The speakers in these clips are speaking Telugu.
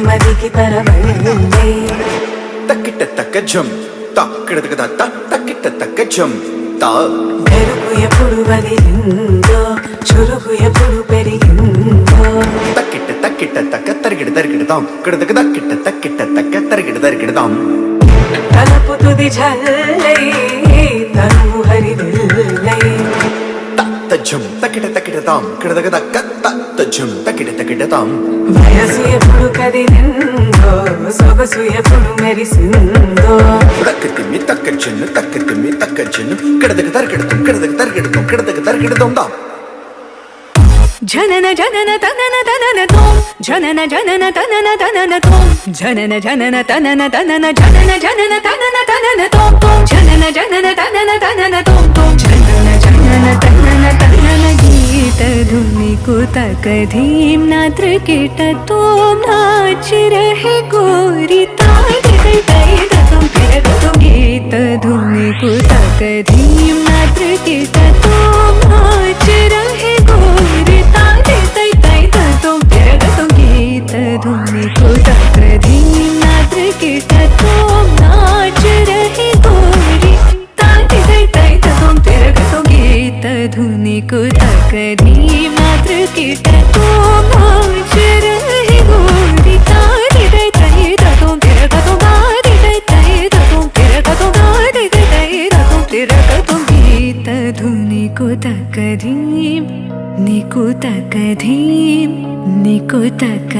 మదికి పరవళ్ళే తక్కిట తక్క జం తక్కిట తక్కిట తక్క జం తా మెరుపు ఎప్పుడు వదిలిందో చురుకు ఎప్పుడు పెరిగిందో తక్కిట తక్కిట తక్క తరిగిడ తరిగిడతాం కిడదక తక్కిట తక్కిట తక్క తరిగిడ తరిగిడతాం తలపు తుది జల్లై తనువు హరిదిల్లై తజ్జం తక్కిట తక్కిడతాం కిడదక తక్క తజ్జం తక్కిట తక్కిడతాం వయసు ఎప్పుడు కదిలిందో సొగసు ఎప్పుడు మెరిసిందో తక్కతిమ్మి తక్కజ్జన్ను తక్కతిమ్మి తక్కజ్జన్ను కిడదక తరిగిడతాం కిడదక తరిగిడతాం కిడదక తరిగిడతాం దా జనన జనన తనన తనన తోం జనన జనన తనన తనన తోం జనన జనన తనన తనన జనన జనన తనన తనన తోం తోం జనన జనన తనన తనన తోం తోం జనన జనన తనన తనన గీత ధుని కుతక ధీం నాత్ర కిట తోం నాచ రహే గోరి తాయి తై తై తోం పిరగ గీత ధుని కుతక ధీం నాత్ర కిట తోం నాచ రహే గోరి धुनी को तक्र धीम नात्र किट तोम नाच रही गोरी ताती तै तै तोम तिरग तो गीत धुनी को तक्र धीम नात्र किट तोम नाच रही गोरी ताती तै तै तोम तिरग तो गाती तै तै तोम तिरग तो गाती तै तै तोम तिरग तो गीत धुनी को तक्र धीम निको तक धीम निको तक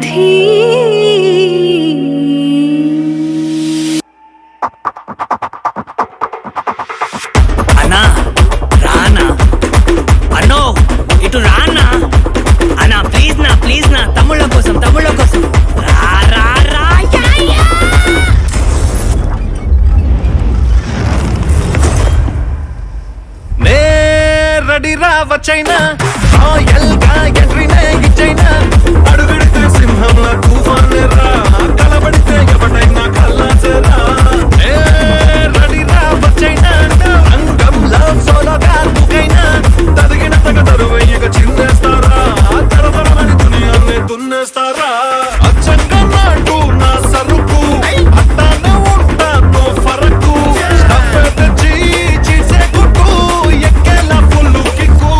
धीम అన్నా రానా అన్నో ఇటు రానా అన్నా ప్లీజ్ నా తమ్ముళ్ళ కోసం రా రా రా నే రెడీ రావచ్చైనా రాయల్ గా ఎంట్రీనే ఇచ్చైనా అడుగడితే సింహంలా తుఫాన్ రా కలబడితే ఎవడైనా కల్లాసరా నే రెడీ రావచ్చైనా రంగంలో సోలోగా దుకైనా తదిగిన తగ తరువయ్యగా చిందేస్తారా తరతరమని దునియాన్ని దున్నేస్తారా అచ్చంగా నాటు నా సరుకు అట్టానే ఉంటా నో ఫరకు స్టఫ్ తెచ్చి చీసే గుట్టు ఎక్కేలా full kick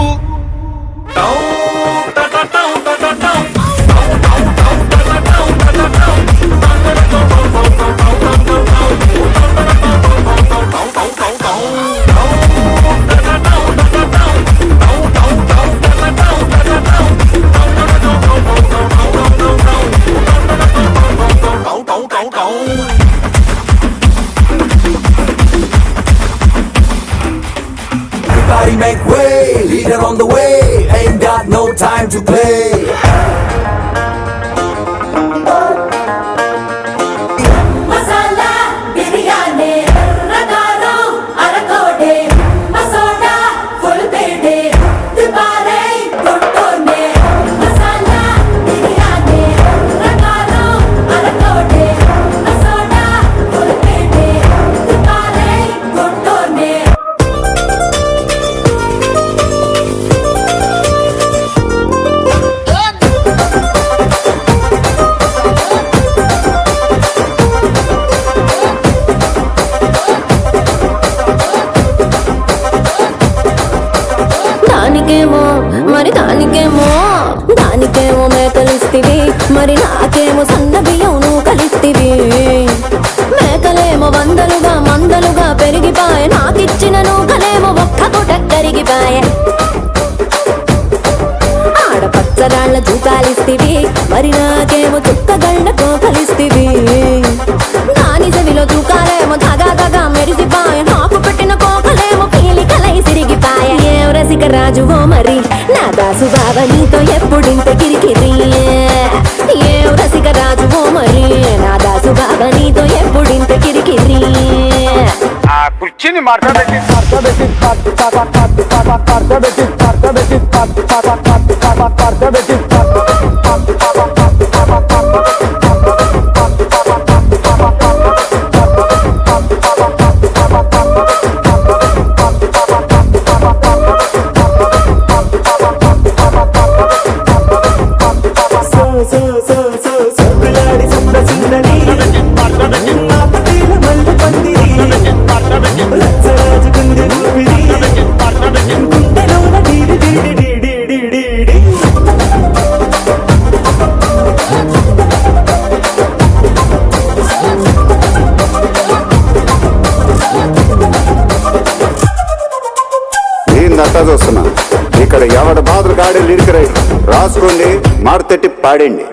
Everybody make way, leader on the way, ain't got no time to play. Masala biryani, ragaro arakode, masoda full bede, dubare tottone. Masala biryani, ragaro arakode, masoda full bede, dubare tottone. దానికేమో మేకలిస్తివి మరి నాకేమో సన్న బియ్యం నువ్వు కలిస్తివి మేకలేమో మందలుగా పెరిగిపాయే నాకిచ్చిన నూకలేమో ఒక్క పూట కరిగిపాయే ఆడపచ్చరాళ్ళ చూకాలిస్తివి మరి నాకేమో చుక్కగళ్ళతో కలిస్తివి దాని చెవిలో చూకాలేమో దగా మెరిసిపాయే నాకు పెట్టిన కోకలేమో పీలికలై సిరిగిపాయే ఏం రసిక రాజువో మరి నా దాసు బావ నీతో ఎప్పుడింత కిరికిరి ఏం రసిక రాజువో మరి నా దాసు బావ నీతో ఎప్పుడింత కిరికిరి ఆ కుర్చీని మార్చబెట్టి So చేసుకోండి, మారుతట్టి పాడండి.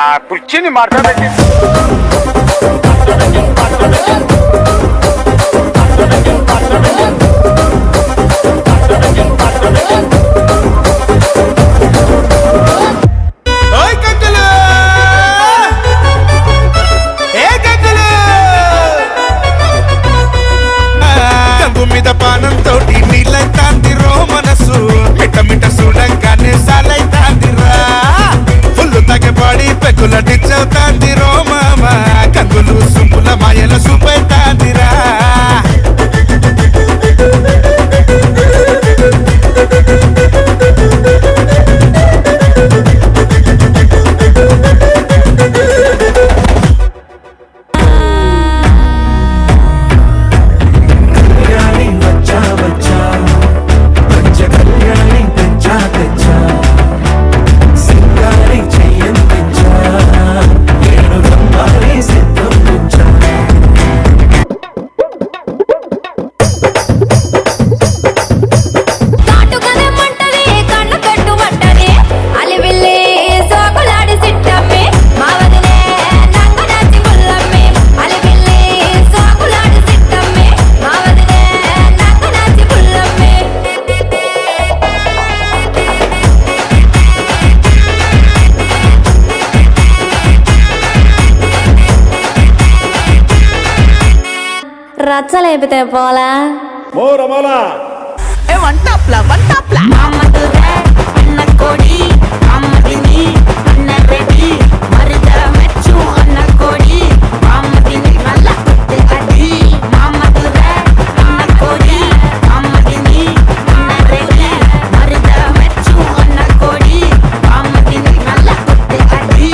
ఆ కుర్చీని మార్చబెట్టి ఓయ్ కంకులు ఏ కంకులు కంగు మీద పానంతో నీళ్ళైతాందిరో మనసు మిట్ట మిట్ట చూడంగానే సాలైతాందిరా ఫుల్లు తగ్గబడి పెక్కుల డిచ్చవుతాందిరో మామ కంగులు సుమ్ముల మాయల సూపైతాందిరా కాటుకనే మంటది కన్ను కట్టుమంటది అలివిల్లి సోకులాడి సిట్టమ్మి మా వదిలే నంగు నాచి ముల్లమ్మి అలివిల్లి సోకులాడి సిట్టమ్మి మా వదిలే నంగు నాచి ముల్లమ్మి రచ్చలేపితే పోలా అమ్మదురే అన్న కోడి అమ్మదిని అన్న రెడ్డి మరిద మెచ్చు అన్న కోడి అమ్మదిని నల్ల కొట్టే అడి అమ్మదురే అన్న కోడి అమ్మదిని అన్న రెడ్డి మరిద మెచ్చు అన్న కోడి అమ్మదిని నల్ల కొట్టే అడి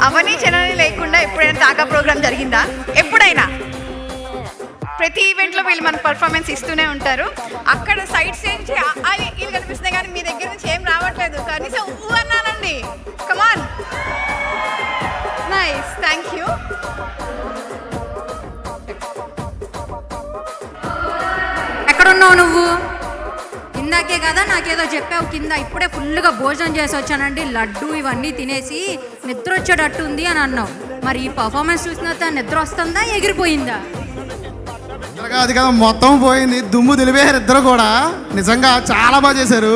అవన్నీ చెనని లేకుండా ఎప్పుడైనా తాగా ప్రోగ్రామ్ జరిగిందా? ఎప్పుడైనా ప్రతి ఈవెంట్లో వీళ్ళు మన పర్ఫార్మెన్స్ ఇస్తూనే ఉంటారు. అక్కడ సైడ్స్ నుంచి ఇది కనిపిస్తున్నాయి కానీ మీ దగ్గర నుంచి ఏం రావట్లేదు. కనీసం ఊ అన్నానండి. కమాన్, నైస్, థ్యాంక్ యూ. ఎక్కడున్నావు నువ్వు? ఇందాకే కదా నాకేదో చెప్పావు కింద. ఇప్పుడే ఫుల్గా భోజనం చేసి వచ్చానండి, లడ్డు ఇవన్నీ తినేసి నిద్ర వచ్చేటట్టు ఉంది అని అన్నావు. మరి ఈ పర్ఫార్మెన్స్ చూసిన తర్వాత నిద్ర వస్తుందా, ఎగిరిపోయిందా? అది కదా, మొత్తం పోయింది, దుమ్ము దులిపేశారు ఇద్దరు కూడా. నిజంగా చాలా బాగా చేశారు.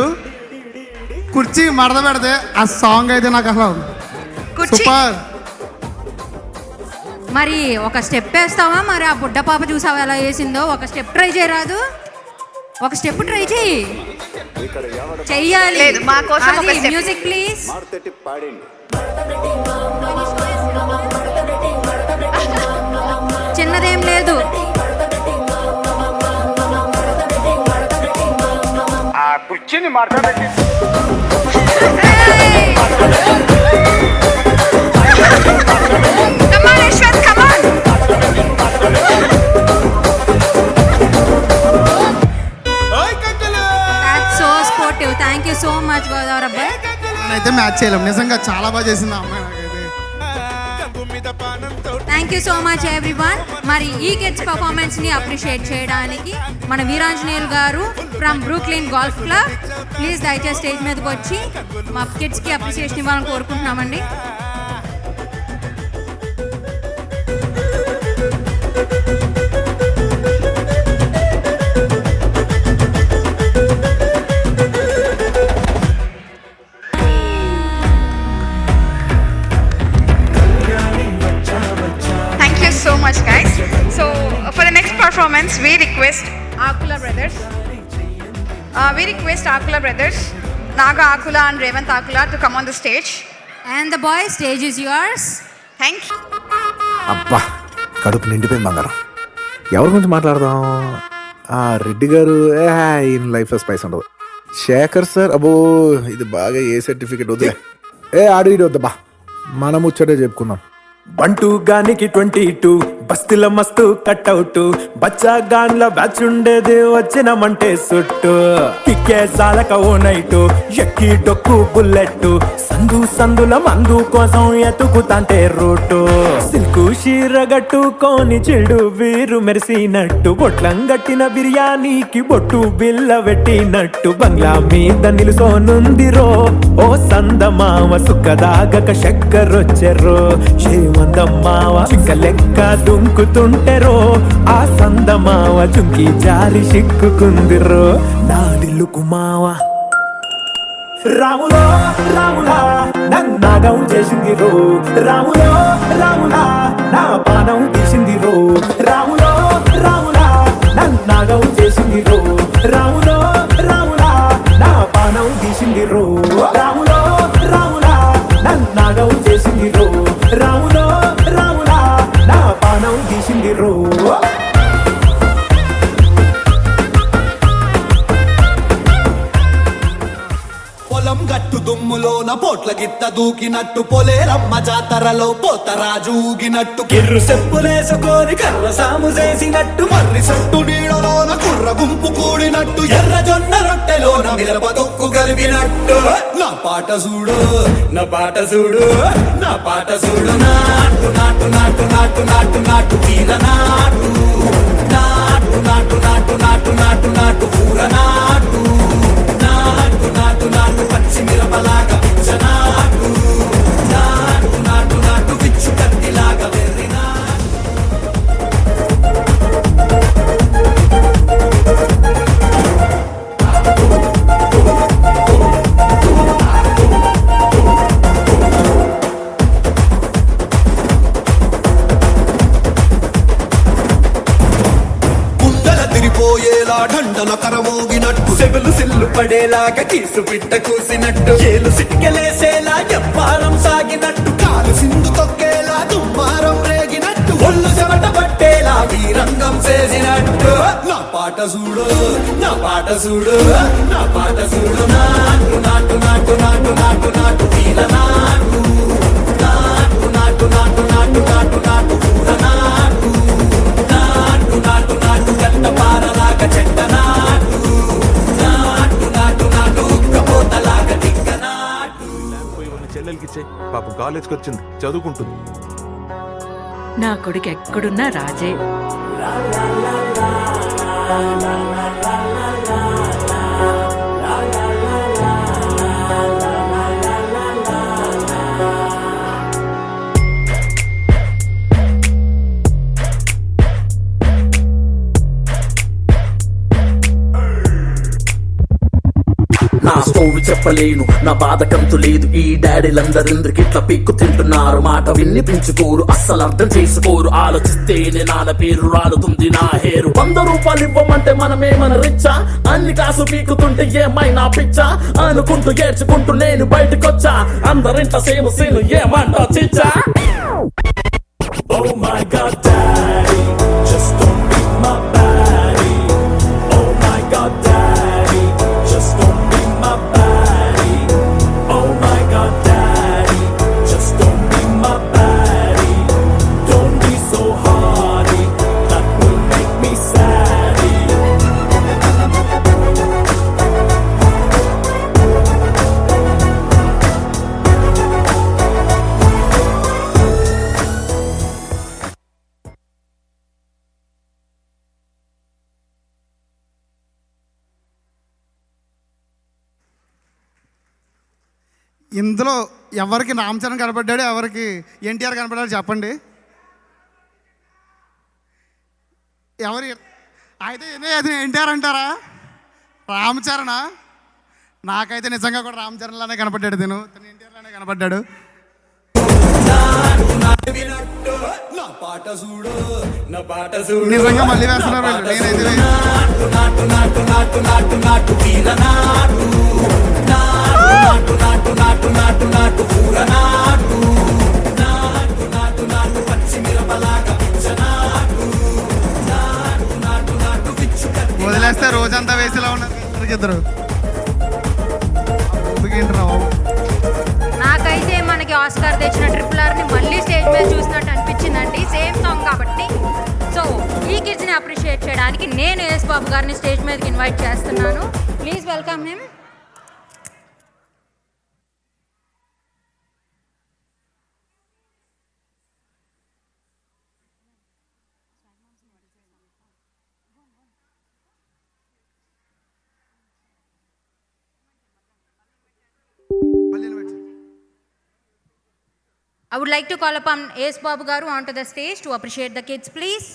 కుర్చీ మడత పెడితే ఆ సాంగ్ అయితే నాకు అసలు సూపర్. మరి ఒక స్టెప్ వేస్తావా? మరి ఆ బుడ్డ పాప చూసావా ఎలా వేసిందో? ఒక స్టెప్ ట్రై చేయరాదు? ఒక స్టెప్ ట్రై చేయి. చెయ్యాలి. మా కోసం ఒక step. Music please. మారుతట్టి పాడండి. చిన్నదేం లేదు. ఆ కుర్చీని మార్చబెట్టి Come on, Ashwin, come on. ఓయ్ కంకులు That's so sportive. Thank you so much, Godavari అబ్బాయి. అయితే మ్యాచ్ చేయలేం. నిజంగా చాలా బాగా చేసింది ఆ అమ్మాయి నాకైతే. కంగు మీద పానంతో thank you so much everyone. మరి ఈ కిడ్స్ పర్ఫార్మెన్స్ని అప్రిషియేట్ చేయడానికి మన Veeranjaneyulu garu from Brooklyn golf club please దయచేసి స్టేజ్ మీదకి వచ్చి మా కిడ్స్కి అప్రిషియేషన్ ఇవ్వాలని కోరుకుంటున్నామండి. Thank you so much, guys. So, for the next performance, we request Akula Brothers. Naga Akula and Revant Akula to come on the stage. And the boys, stage is yours. Thank you. అబ్బా, కడుపు నిండిపోయింది బంగారం. ఎవరి గురించి మాట్లాడదాం? రెడ్డి గారు ఈయన లైఫ్ స్పైస్ ఉండదు. శేఖర్ సార్ అబ్బో ఇది బాగా ఏ సర్టిఫికెట్ వద్దులే. ఆడు ఇటు వద్దా, మనం ముచ్చటే చెప్పుకుందాం. బంటూ గానికి 22 బస్తిల మస్తు కట్అవుట్ బచ్చా గాన్ల బ్యాచ్ ఉండేది వచ్చినమంటే సుట్టు కిక్కే సాలక ఓ నైటు ఎక్కి డొక్కు బుల్లెట్ సందు సందుల మందు కోసం ఎతుకుతాంటే రూటు సిల్కు షీరగట్టుకోని చెడు వీరు మెరిసినట్టు బొట్లం గట్టిన బిర్యానీకి బొట్టు బిల్ల పెట్టినట్టు బంగ్లా మీద నిలుసోనుందిరో ఓ సందమావ సుఖదాగక చక్కరొచ్చెర్రో మందమ్మావ చింక లెక్క దుంకుతుంటెరో ఆ సందమావ చుంకి జారి సిక్కుకుందిరో నాడిల్లు కుమావ రాములో రాములా నన్నాగం చేసింది రో రాములో రాములా నా పానం తీసింది రో రాములో రాములా నన్నాగం చేసింది రో రాములో రాములా నా పానం తీసింది రో రాములో రాములా నన్నాగం చేసింది రో రాములో రాములా నా పానం తీసింది రో పొలం గట్టు దుమ్ములోన పోట్ల గిత్త దూకినట్టు పొలేరమ్మ జాతరలో పోతరాజు ఊగినట్టు కిర్రు చెప్పులేసుకొని కర్ర సాము చేసినట్టు మర్రి సట్టు నీడలోన కుర్ర గుంపు కూడినట్టు ఎర్ర జొన్న రొట్టెలోన మిరప తొక్కు గలిపినట్టు నా పాట చూడు నా పాట చూడు నా పాట చూడు నాటు నాటు నాటు నాటు నాటు నాటు వీర నాటు నాటు నాటు నాటు నాటు నాటు నాటు పూర నాటు నాటు నాటు నాటు పచ్చి మిరపలాగా పిచ్చ నాటు నాటు నాటు నాటు పిచ్చు కత్తిలాగా వెర్రి నాటు తిరిపోయేలా ఢండన కరమోగినట్టు సెవులు సిల్లు పడేలాగా కీసు బిడ్డ కూసినట్టు ఏలు సిటికెలేసేలా ఎప్పారం సాగినట్టు కాలు సింధు తొక్కేలా దుమ్మారం రేగినట్టు ఒళ్ళు చెమట పట్టేలా వీరంగం చేసినట్టు నా పాట చూడు నా పాట చూడు నా పాట చూడు నాటు నాటు నాటు నాటు నాటు నాటు వీర నాటు నాటు నాటు నాటు నాటు నాటు నాటు పూర నాటు నాటు నాటు నాటు గంట పారలాగా చెట్ట నాటు నాటు నాటు నాటు ఉక్కపోతలాగా దిగ్గ నాటు చెల్లెలకిచ్చే పాపం కాలేజ్కి వచ్చింది చదువుకుంటుంది. నా కొడుకు ఎక్కడున్నా రాజే. నా స్టోరీ చెప్పలేను నా బాధ కంతు లేదు ఈ డాడీలందరిందరికి ఇట్లా పిక్కు తింటున్నారు మాట వినిపించుకోరు అస్సలు అర్థం చేసుకోరు ఆలోచిస్తేనే నాన్న పేరు రాలుతుంది నా హేరు 100 రూపాయలు ఇవ్వమంటే మనమేమన రిచ్చా అన్ని కాసు పీకుతుంటే ఏమైనా పిచ్చా అనుకుంటూ ఏడ్చుకుంటూ నేను బయటకొచ్చా అందరింట సేమ్ సీను ఏమంటా చిచ్చా Oh my God, Daddy, just don't beat my baddie. Oh my God, Daddy, just don't beat my baddie. Oh my God, Daddy, just don't beat my baddie. Don't be so hardy, that will make me saddy. ఇందులో ఎవరికి రామ్ చరణ్ కనపడ్డాడు, ఎవరికి ఎన్టీఆర్ కనపడ్డాడు చెప్పండి. ఎవరి అయితే అది ఎన్టీఆర్ అంటారా, రామ్ చరణా? నాకైతే నిజంగా కూడా రామ్ చరణ్ లానే కనపడ్డాడు, తను ఎన్టీఆర్ లానే కనపడ్డాడు. నా పాట చూడు నా పాట నిజంగా మళ్ళీ వేస్తున్నారు వీళ్ళు. నేనైతే నాటు నాటు నాటు నాటు నాటు వీర నాటు నాటు నాటు నాటు నాటు నాటు పూర నాటు నాటు నాటు నాటు పచ్చి మిరపలాగా పిచ్చ నాటు నాటు నాటు నాటు పిచ్చు కత్తి వదిలేస్తే రోజంతా వేసేలా ఉన్నారు ఇద్దరు. చేయడానికి నేను యేసు బాబు గారిని స్టేజ్ మీదకి ఇన్వైట్ చేస్తున్నాను. Please welcome him. I would like to call upon S. Babu Garu onto the stage to appreciate the kids, please.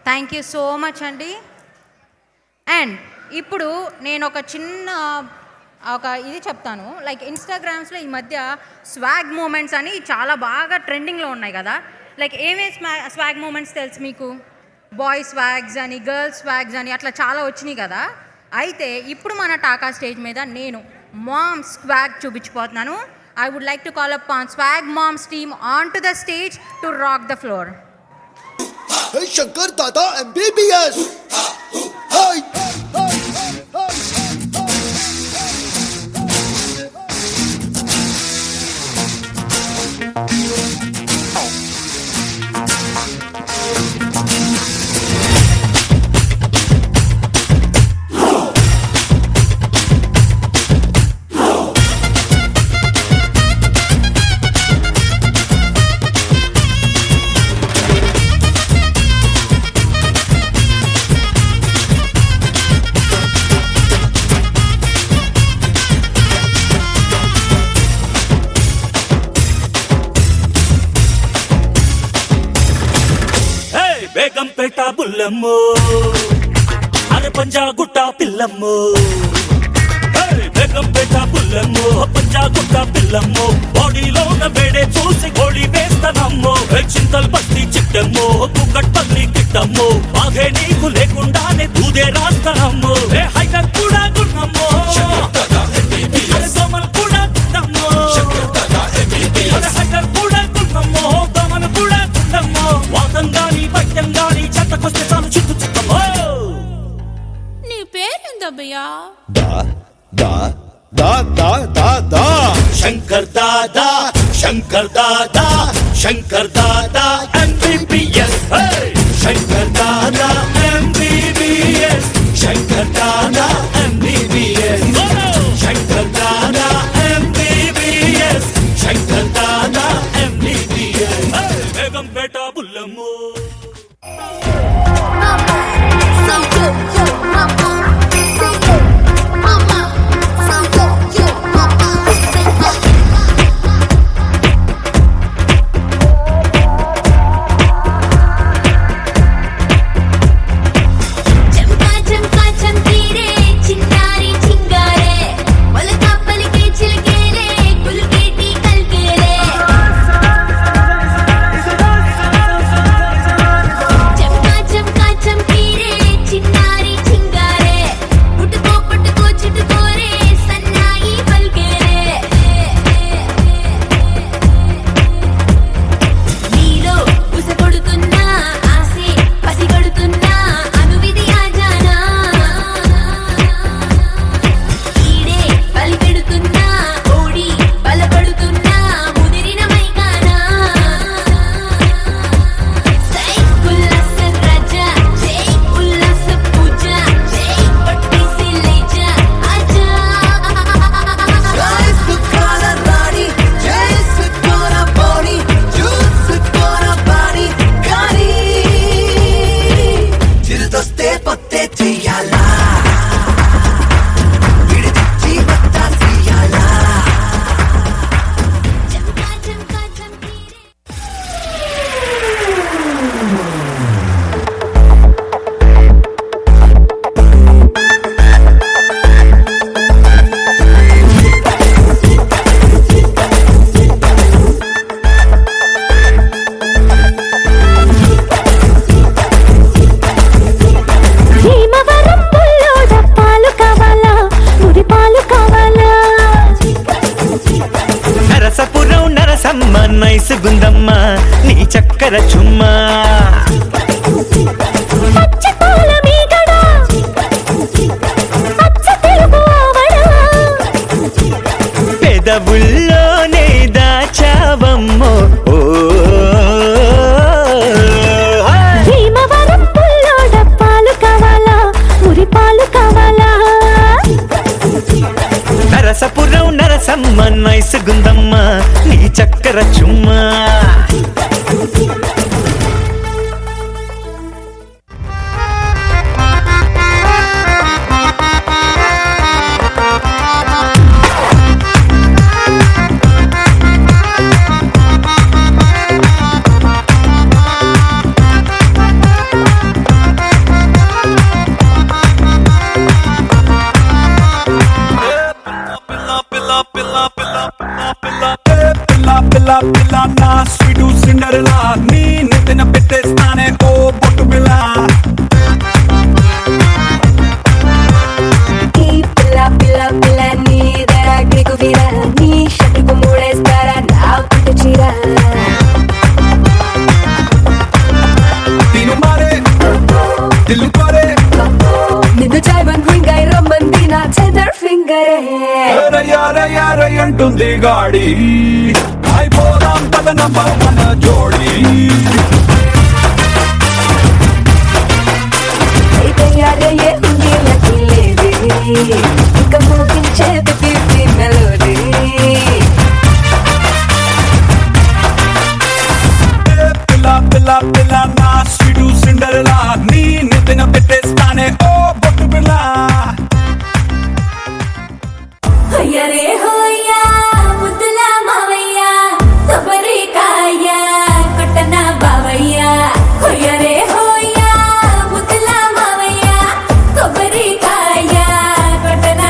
Thank you so much అండి. అండ్ ఇప్పుడు నేను ఒక చిన్న ఇది చెప్తాను. లైక్ ఇన్స్టాగ్రామ్స్లో ఈ మధ్య స్వాగ్ మూమెంట్స్ అని చాలా బాగా ట్రెండింగ్లో ఉన్నాయి కదా. లైక్ ఏమేమి స్వాగ్ మూమెంట్స్ తెలుసు మీకు? బాయ్ స్వాగ్స్ అని, గర్ల్స్ స్వాగ్స్ అని అట్లా చాలా వచ్చినాయి కదా. అయితే ఇప్పుడు మన టాకా స్టేజ్ మీద నేను మామ్ స్వాగ్ చూపించిపోతున్నాను. I would like to call up on swag moms team on to the stage to rock the floor. Shankar Dada MBBS. Begumpet బుల్లమ్మో, అరే పంజాగుట్ట పిల్లమ్మో. బేగంపేట బుల్లమ్మో, పంజాగుట్ట పిల్లమ్మో, బాడీలోన వేడే చూసి గోళీ వేస్తానమ్మో. చింతల్ బస్తి చిట్టమ్మో, కుక్కట్పల్లి కిట్టమ్మో, బాగే నీకు లేకుండానే దూదే రాస్తానమ్మో. హైదర్ కూడా గున్నమ్మో, దమన్ కూడా గున్నమ్మో, హైదర్ కూడా గున్నమ్మో, దమన్ కూడా గున్నమ్మో. వాదంగాని పట్టంగాని చెత్తకొస్తే చాలు చుట్టూ చుట్టమ్మో. నీ పేరేందబ్బయ్యా? Shankar Dada, Shankar Dada, Shankar Dada MBBS. Shankar Dada MBBS, Shankar Dada MBBS, Shankar Dada MBBS, Shankar Dada MBBS. Begumpet బుల్లమ్మో. చక్కెర చుమ్మా పచ్చపాల మీగడ, పచ్చ తెలుగు ఆవడ, పెదవుల్లోనే దాచావమ్మో ఓ భీమవరం పుల్లోడ పాలు కావాలా, మురి పాలు కావాలా, నరసపురం నరసమ్మ నైస్ గుందమ్మ నీ చక్కెర చుమ్మా పిల్ల పిల్ల నా స్వీటు సిండర్లా నీ నెత్తిన పెట్టేస్తానే ఓ బొట్టు పిల్ల ఈ పిల్ల పిల్ల పిల్ల నీ దరాగ్రికి వీరా, నీ షట్టుకు మూడేస్తారా నా పుట్టు చీర, తిను మారే దిల్లు పారే నిన్ను చాయ్వన్ రింగ్ అయి రమ్మంది నా చెదర్ ఫింగరే, రయ్యారయ్యారై అంటుంది గాడి అయిపోదాం పద నంబర్ వన్ జోడి అయితే యారయ్యే ఉంది లకి లేది, ఇక మోగించేది పిప్పి మెలోడీ, పిల్ల పిల్ల పిల్ల నా స్వీటు సిండర్లా నీ నెత్తిన పెట్టేస్తానే ఓ బొట్టు పిల్ల హయ్యరే హోయ్యా ముద్దుల మావయ్య కొబ్బరికాయ కొట్టన బావయ్య, హయ్యరే హోయ్యా ముద్దుల మావయ్య కొబ్బరికాయ కొట్టన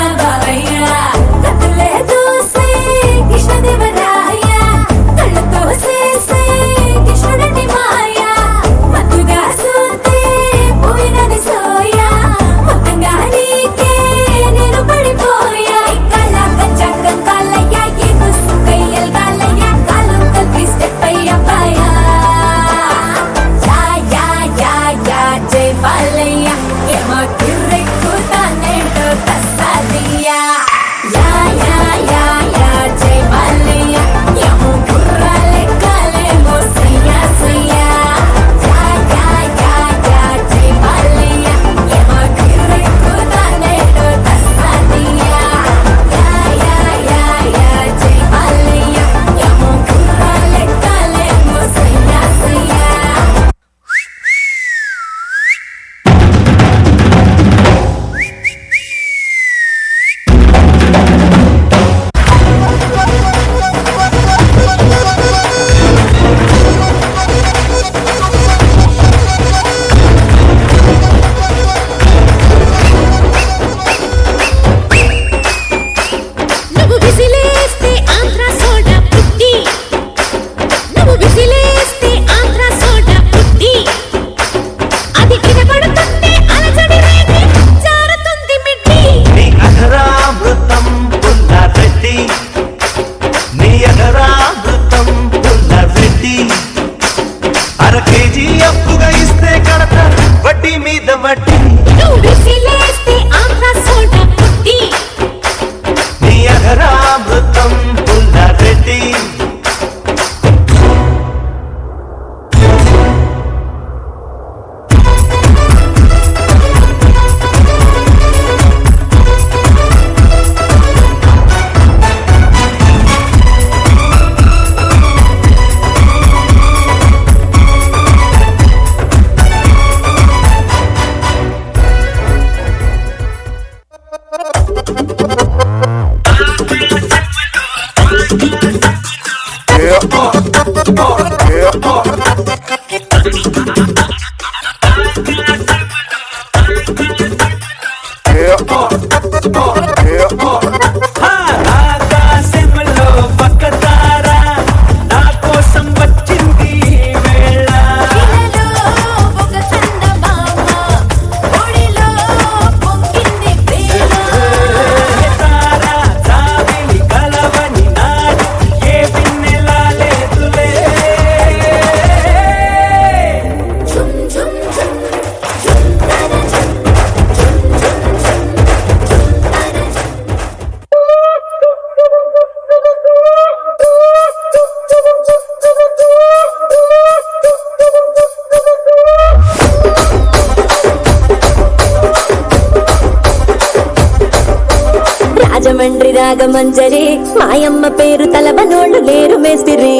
రాజమండ్రి రాగమంజరి మాయమ్మ పేరు తలబనోళ్ళు లేరు మేస్తిరి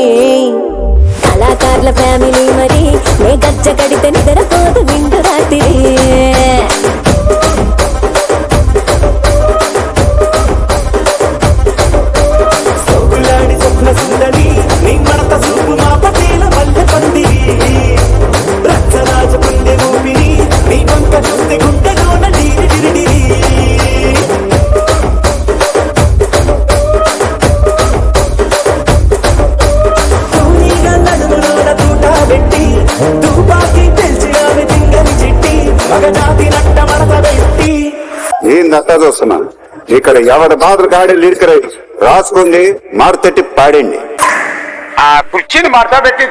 కళాకారుల ఫ్యామిలీ మరి నే గజ్జ కడితే నిద్రపోదు నిండు రాత్రి సోకులాడి స్వప్న సుందరి నీ మడత సూపు మా పటేల మల్లె పందిరి రచ్చరాజ పందె ఊపిరి నీ వంక చూస్తే గుండెలోన డీరి డిరిడిరి తూనీగా నడుములోన తూట పెట్టి తుపాకి తెలిసి ఆమె తింగని చిట్టి మగజాతి నట్ట మడత పెట్టి ఏందంతా చూస్తున్నా ఇక్కడ ఎవరి బాధలు కాడే లిరికరై రాసుకుంది మారుతట్టి పాడండి. ఆ కుర్చీని మార్చబెట్టి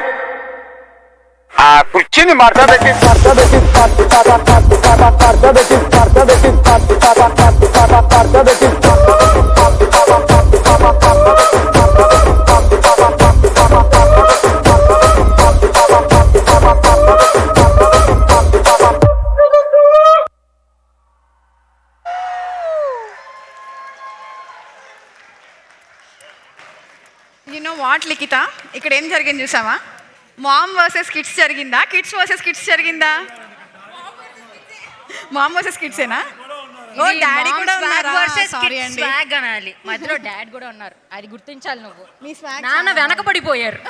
యు నో వాట్ లిఖిత, ఇక్కడ ఏం జరిగింది చూసావా? మామ్ వర్సెస్ కిడ్స్ జరిగిందా, కిడ్స్ వర్సెస్ కిడ్స్ జరిగిందా? మామ్ వర్సెస్ కిడ్సేనా? ఓ డాడీ కూడా ఉన్నారా? సారీ అండి, స్వాగ్ అనాలి, మధ్యలో డాడ్ కూడా ఉన్నారు, అది గుర్తించాలి నువ్వు. మీ స్వాగ్ నాన్న వెనకబడిపోయారు.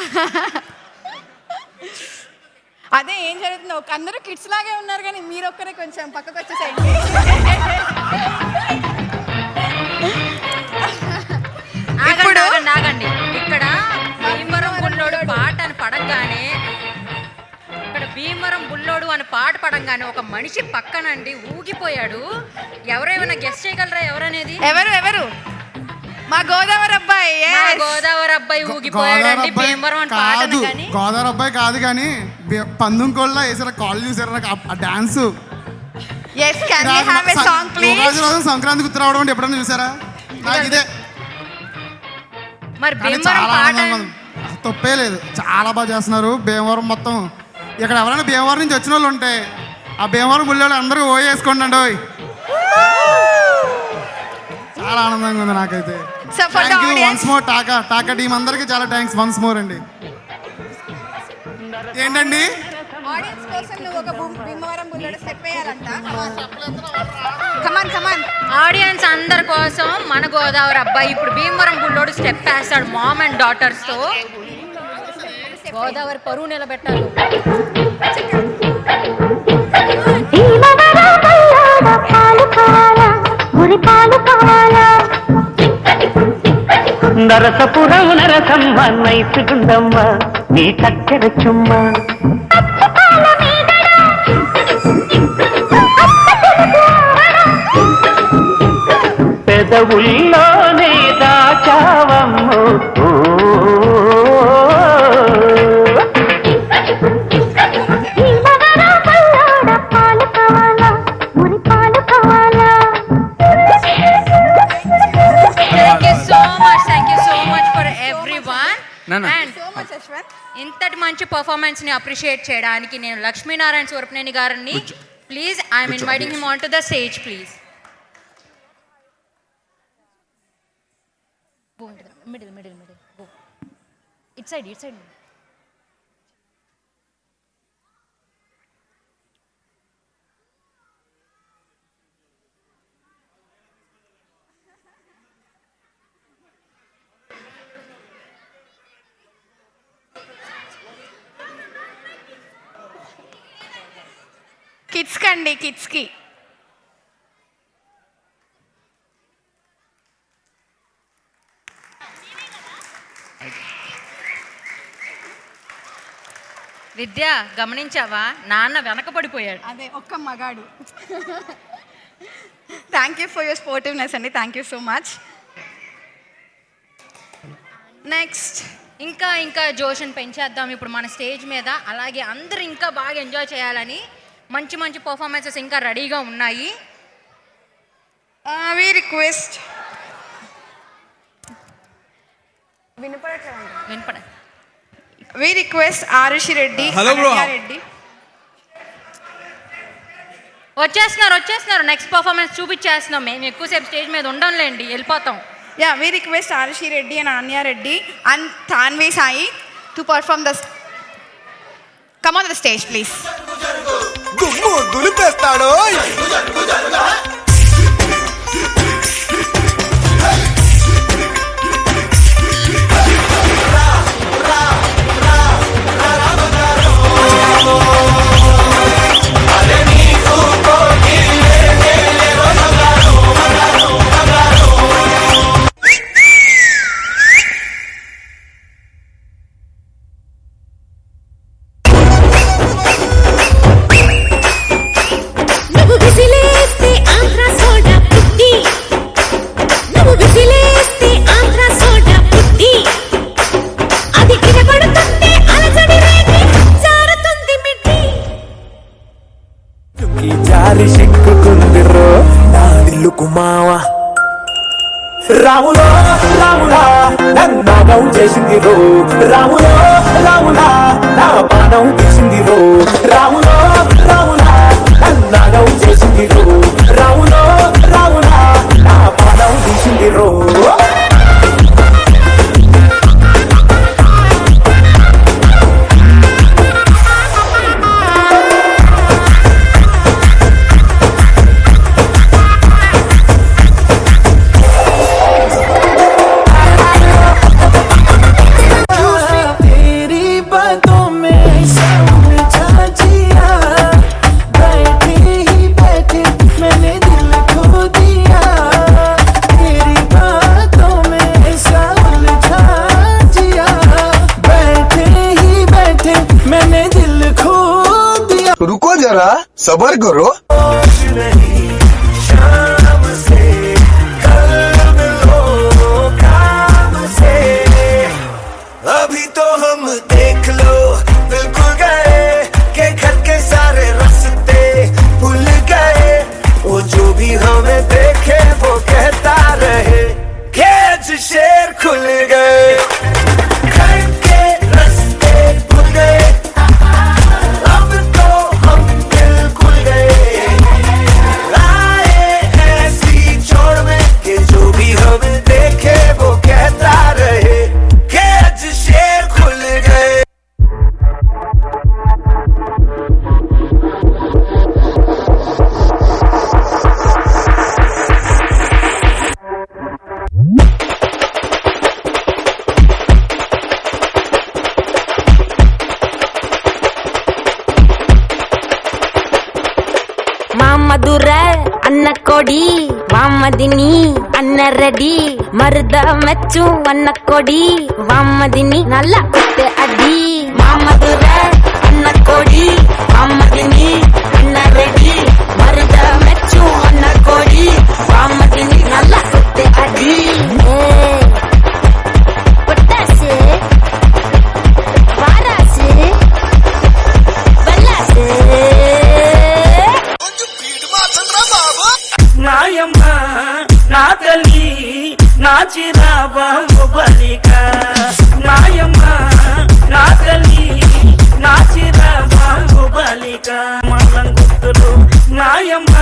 అదే ఏం జరుగుతుందో, అందరూ కిడ్స్ లాగే ఉన్నారు కానీ మీరు ఒక్కరే కొంచెం పక్కకు వచ్చేసేయండి. ఇప్పుడు నాగండి, ఇక్కడ భీమవరం బుల్లోడు పాట అని పడంగానే, ఇక్కడ భీమవరం బుల్లోడు అని పాట పడంగానే ఒక మనిషి పక్కనండి ఊగిపోయాడు. ఎవరేమైనా గెస్ట్ చేయగలరా ఎవరనేది? ఎవరు? మా గోదావరి అబ్బాయి. గోదావరి అబ్బాయి ఊగిపోయాడండి భీమవరం అని పాట అనగానే. గోదావరి అబ్బాయి కాదు కానీ పందుం కోళ్ళ వేసారు కాల్ చూసారు నాకు ఆ డాన్స్. ఉగాది రోజు సంక్రాంతి గుర్తు రావడం అంటే ఎప్పుడైనా చూసారా? నాకు ఇదే మరి భీమవరం పాట తప్పే లేదు, చాలా బాగా చేస్తున్నారు. భీమవరం మొత్తం ఇక్కడ ఎవరైనా భీమవరం నుంచి వచ్చిన వాళ్ళు ఉంటే ఆ భీమవరం బుల్లోళ్ళు అందరూ ఓ వేసుకోండి. ఓయ్ చాలా ఆనందంగా ఉంది నాకైతే. వన్స్ మోర్ టాకా టీమ్ అందరికి చాలా థ్యాంక్స్ వన్స్ మోర్ అండి. ఏంటండి ఆడియన్స్ కోసం నువ్వు ఒక భీమవరం బుల్లోడు స్టెప్ వేయాలంట. కమాన్ ఆడియన్స్ అందరి కోసం మన గోదావరి అబ్బాయి ఇప్పుడు భీమవరం బుల్లోడు స్టెప్ వేస్తాడు మామ్ అండ్ డాటర్స్ తో. గోదావరి పరువు నిలబెట్టాలి. నరసపురం నరసమ్మ నైసుగుందమ్మ నీ చక్కెర చుమ్మ పెదవుల్లోనే దాచావమ్మో. ఇంతటి మంచి పర్ఫార్మెన్స్ ని అప్రిషియేట్ చేయడానికి నేను లక్ష్మీనారాయణ స్వరూపనేని గారిని please I'm inviting him on to the stage please. Middle go it side kids కి విద్య గమనించావా, నాన్న వెనకబడిపోయాడు. అదే ఒక్క మగాడు. Thank you for your sportiveness అండి, thank you so much. Next ఇంకా జోషన్ పెంచేద్దాం ఇప్పుడు మన స్టేజ్ మీద. అలాగే అందరూ ఇంకా బాగా ఎంజాయ్ చేయాలని మంచి పర్ఫార్మెన్సెస్ ఇంకా రెడీగా ఉన్నాయి. We request we request Arushi Reddy, hello bro, Reddy వచ్చేస్తున్నారు నెక్స్ట్ పర్ఫార్మెన్స్ చూపించేస్తున్నాం. మేము ఎక్కువసేపు స్టేజ్ మీద ఉండంలేండి, వెళ్ళిపోతాం. Yeah, we request Arushi Reddy and Anya Reddy and Tanvi Sai to perform the. Come on the stage, please. దుమ్ము దులిపేస్తాడు. జారి సిక్కుకుందిరో నా దిల్లుకు మావా రాములో రాములా నన్నాగం చేసింది రో రాములో రాములా నా పానం తీసింది రో రాములో రాములా నన్నాగం చేసింది రో రాములో రాములా నా పానం తీసింది రో रुको जरा सबर करो. शाम से कल मिलो काम से अभी तो हम देख लो बिल्कुल गए के घर के सारे रास्ते भूल गए वो जो भी हमें देखे वो कहता रहे कि आज शेर खुल गए घर के रास्ते भूल गए మధురై అన్న కొడి వామదిని అన్న రెడ్డి మరుద మెచ్చు అన్న కొడి వామదిని నల్ల కొట్టే అడ్డి మధురై అన్న కొడి వామదిని అన్న రెడ్డి మరుద మెచ్చు అన్న కొడి వామదిని నల్ల కొట్టే అడ్డి పొట్టాసే వారాసే బల్లాసే నాయమ్మ నా తల్లి నా చిరాబాబు బలిక నాయమ్మ నా తల్లి నా చిరాబాబు బలిక మల్లం గుర్తులు నాయమ్మ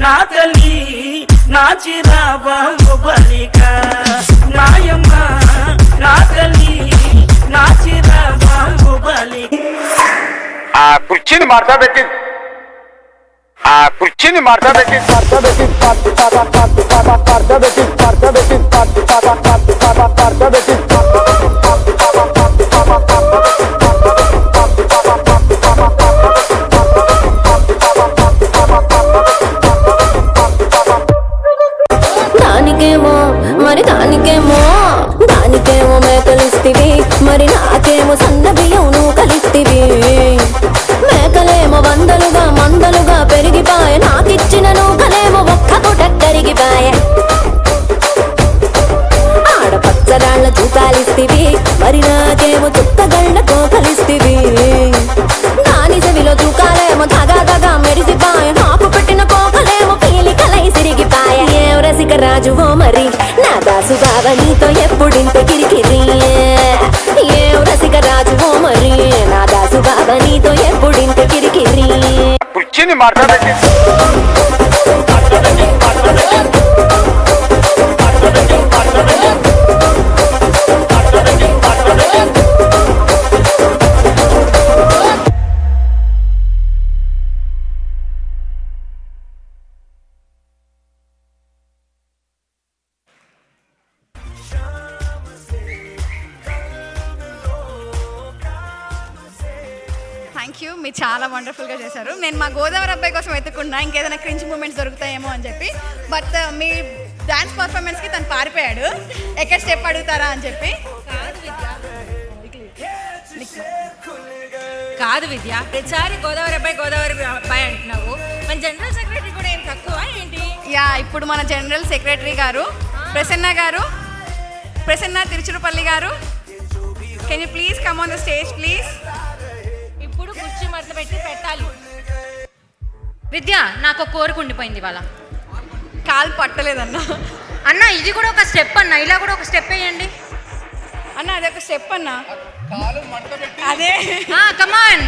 నా తల్లి నా చిరాబాబు బలిక నాయమ్మ నా తల్లి నా చిరాబాబు బలిక ఆ కుర్చీని మార్చబెట్టి కుర్చీని మార్చబెట్టి దానికేమో మరి దానికేమో మేకలిస్తివి మరి నాకేమో సన్న బియ్యం నువ్వు కలిస్తివి మేకలేమో మందలుగా పెరిగిపాయ నాకిచ్చిన నూకలేమో ఒక్క పూట కరిగిపాయ ఆడపచ్చరాళ్ళ చూకాలిస్తివి మరి నాకేమో చుక్కగళ్ళ కోకలిస్తివి దాని చెవిలో చూకాలేమో దగా మెరిసిపాయ నాకు పెట్టిన కోకలేమో పీలికలై సిరిగిపాయ ఏం రసిక రాజువో మరి నా దాసు బావ నీతో ఎప్పుడింత కిరికిరి ఏం రసిక రాజువో మరి నా దాసు బావ నీతో ఎప్పుడింత కిరికిరి కుర్చీని వచ్చింది మాట్లాడండి. థ్యాంక్ యూ, మీరు చాలా వండర్ఫుల్గా చేశారు. నేను మా గోదావరి అబ్బాయి కోసం వెతుకున్నా ఇంకేదైనా క్రింజ్ మూమెంట్స్ దొరుకుతాయేమో అని చెప్పి. బట్ మీ డాన్స్ పర్ఫార్మెన్స్కి తను పారిపోయాడు, ఎక్కడ స్టెప్ అడుగుతారా అని చెప్పి. కాదు విద్య, ప్రతిసారి గోదావరి అబ్బాయి అంటున్నావు. మన జనరల్ సెక్రటరీ కూడా ఏం తక్కువ ఏంటి? యా, ఇప్పుడు మన జనరల్ సెక్రటరీ గారు ప్రసన్న తిరుచురుపల్లి గారు, can you please come on the stage please. ఇప్పుడు కుర్చీ మడత పెట్టి పెట్టాలి. విద్య, నాకు కోరిక ఉండిపోయింది ఇవాళ. కాలు పట్టలేదన్న. అన్న ఇది కూడా ఒక స్టెప్ అన్న, ఇలా కూడా ఒక స్టెప్ వేయండి అన్న. అదొక స్టెప్ అన్న, అదే కమాన్.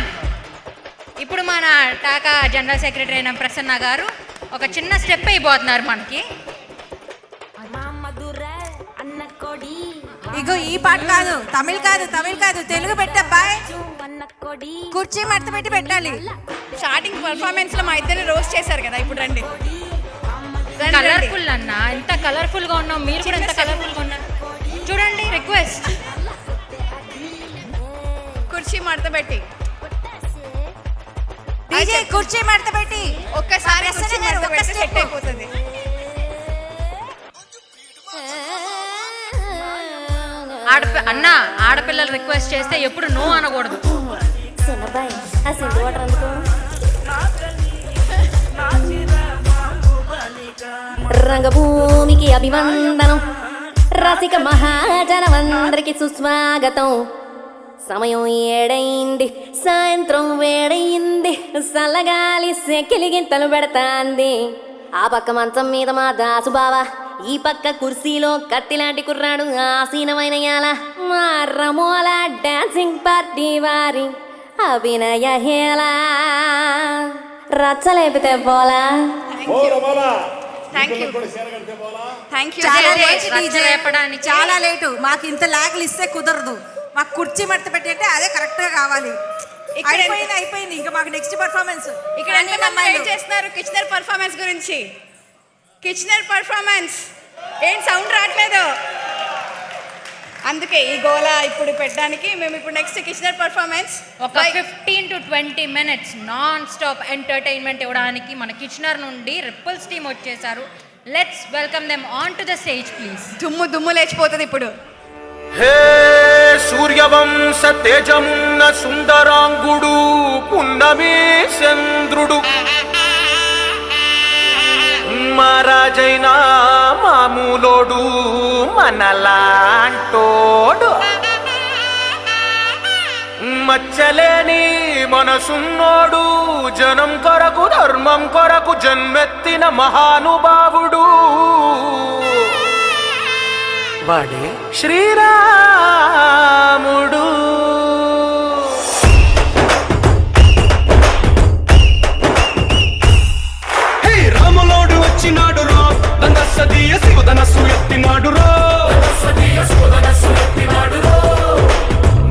ఇప్పుడు మన టాకా జనరల్ సెక్రటరీ అయిన ప్రసన్న గారు ఒక చిన్న స్టెప్ అయిపోతున్నారు మనకి. ఇగో ఈ పాట కాదు, తమిళ్ కాదు, తెలుగు పెట్టబ్బాయ్. కుర్చీ మడత పెట్టి పెట్టాలి. స్టార్టింగ్ పర్ఫార్మెన్స్ లో మా ఇద్దరిని రోస్ట్ చేశారు కదా, ఇప్పుడు రండి. కలర్ఫుల్ అన్న, ఎంత కలర్ఫుల్ గా ఉన్నాం, మీరు కూడా ఎంత కలర్ఫుల్ గా ఉన్నారు చూడండి. రిక్వెస్ట్, కుర్చీ మడత పెట్టి కుర్చీ మడత పెట్టి ఒక్కసారి సెట్ అయిపోతుంది. అన్న, ఆడపిల్లలు రిక్వెస్ట్ చేస్తే ఎప్పుడు నో అనకూడదు. రంగభూమికి అభివందనం, రసిక మహాజనమందరికి సుస్వాగతం. సమయం 7 అయింది, సాయంత్రం వేడయింది, చల్లగాలి సెకిలిగింతలు పెడతాంది. ఆ పక్క మంచం మీద మా దాసుబావ, ఈ పక్క కుర్సీలో కత్తిలాంటి కుర్రాడు ఆసీనమైన యాల. మా రమోల డాన్సింగ్ పార్టీ వారి అభినయ హేళ, రచ్చలేపితే పోలా. చాలా లేటు, మాకు ఇంత లాగులు ఇస్తే కుదరదు. మాకు కుర్చీ మడత పెట్టి అంటే అదే కరెక్ట్ గా కావాలి. అయిపోయింది ఇంకా మాకు నెక్స్ట్ పర్ఫార్మెన్స్. ఇక్కడ ఎంతమంది చేస్తున్నారు కిచెనర్ పర్ఫార్మెన్స్ గురించి? కిచెనర్ పర్ఫార్మెన్స్ ఏం సౌండ్ రావట్లేదు, అందుకే ఈ గోల ఇప్పుడు పెట్టడానికి మేము ఇప్పుడు నెక్స్ట్ కిచెనర్ పర్ఫార్మెన్స్ ఒక 15 to 20 minutes non stop entertainment ఇవ్వడానికి మన కిచెనర్ నుండి రిపుల్స్ టీమ్ వచ్చేసారు. Let's welcome them on to the stage please. దుమ్ము లేచిపోతుంది ఇప్పుడు. హే సూర్యవంశ తేజమున్న సుందరాంగుడు, పున్నమి చంద్రుడు, మహారాజైన మామూలోడు, మనలాంటోడు, మచ్చలేని మనసున్నోడు, జనం కొరకు ధర్మం కొరకు జన్మెత్తిన మహానుభావుడు, వాడే శ్రీరాముడు. రాములోడు వచ్చినాడు రో, దండసదీయ శివధనస్సు ఎత్తినాడు రో,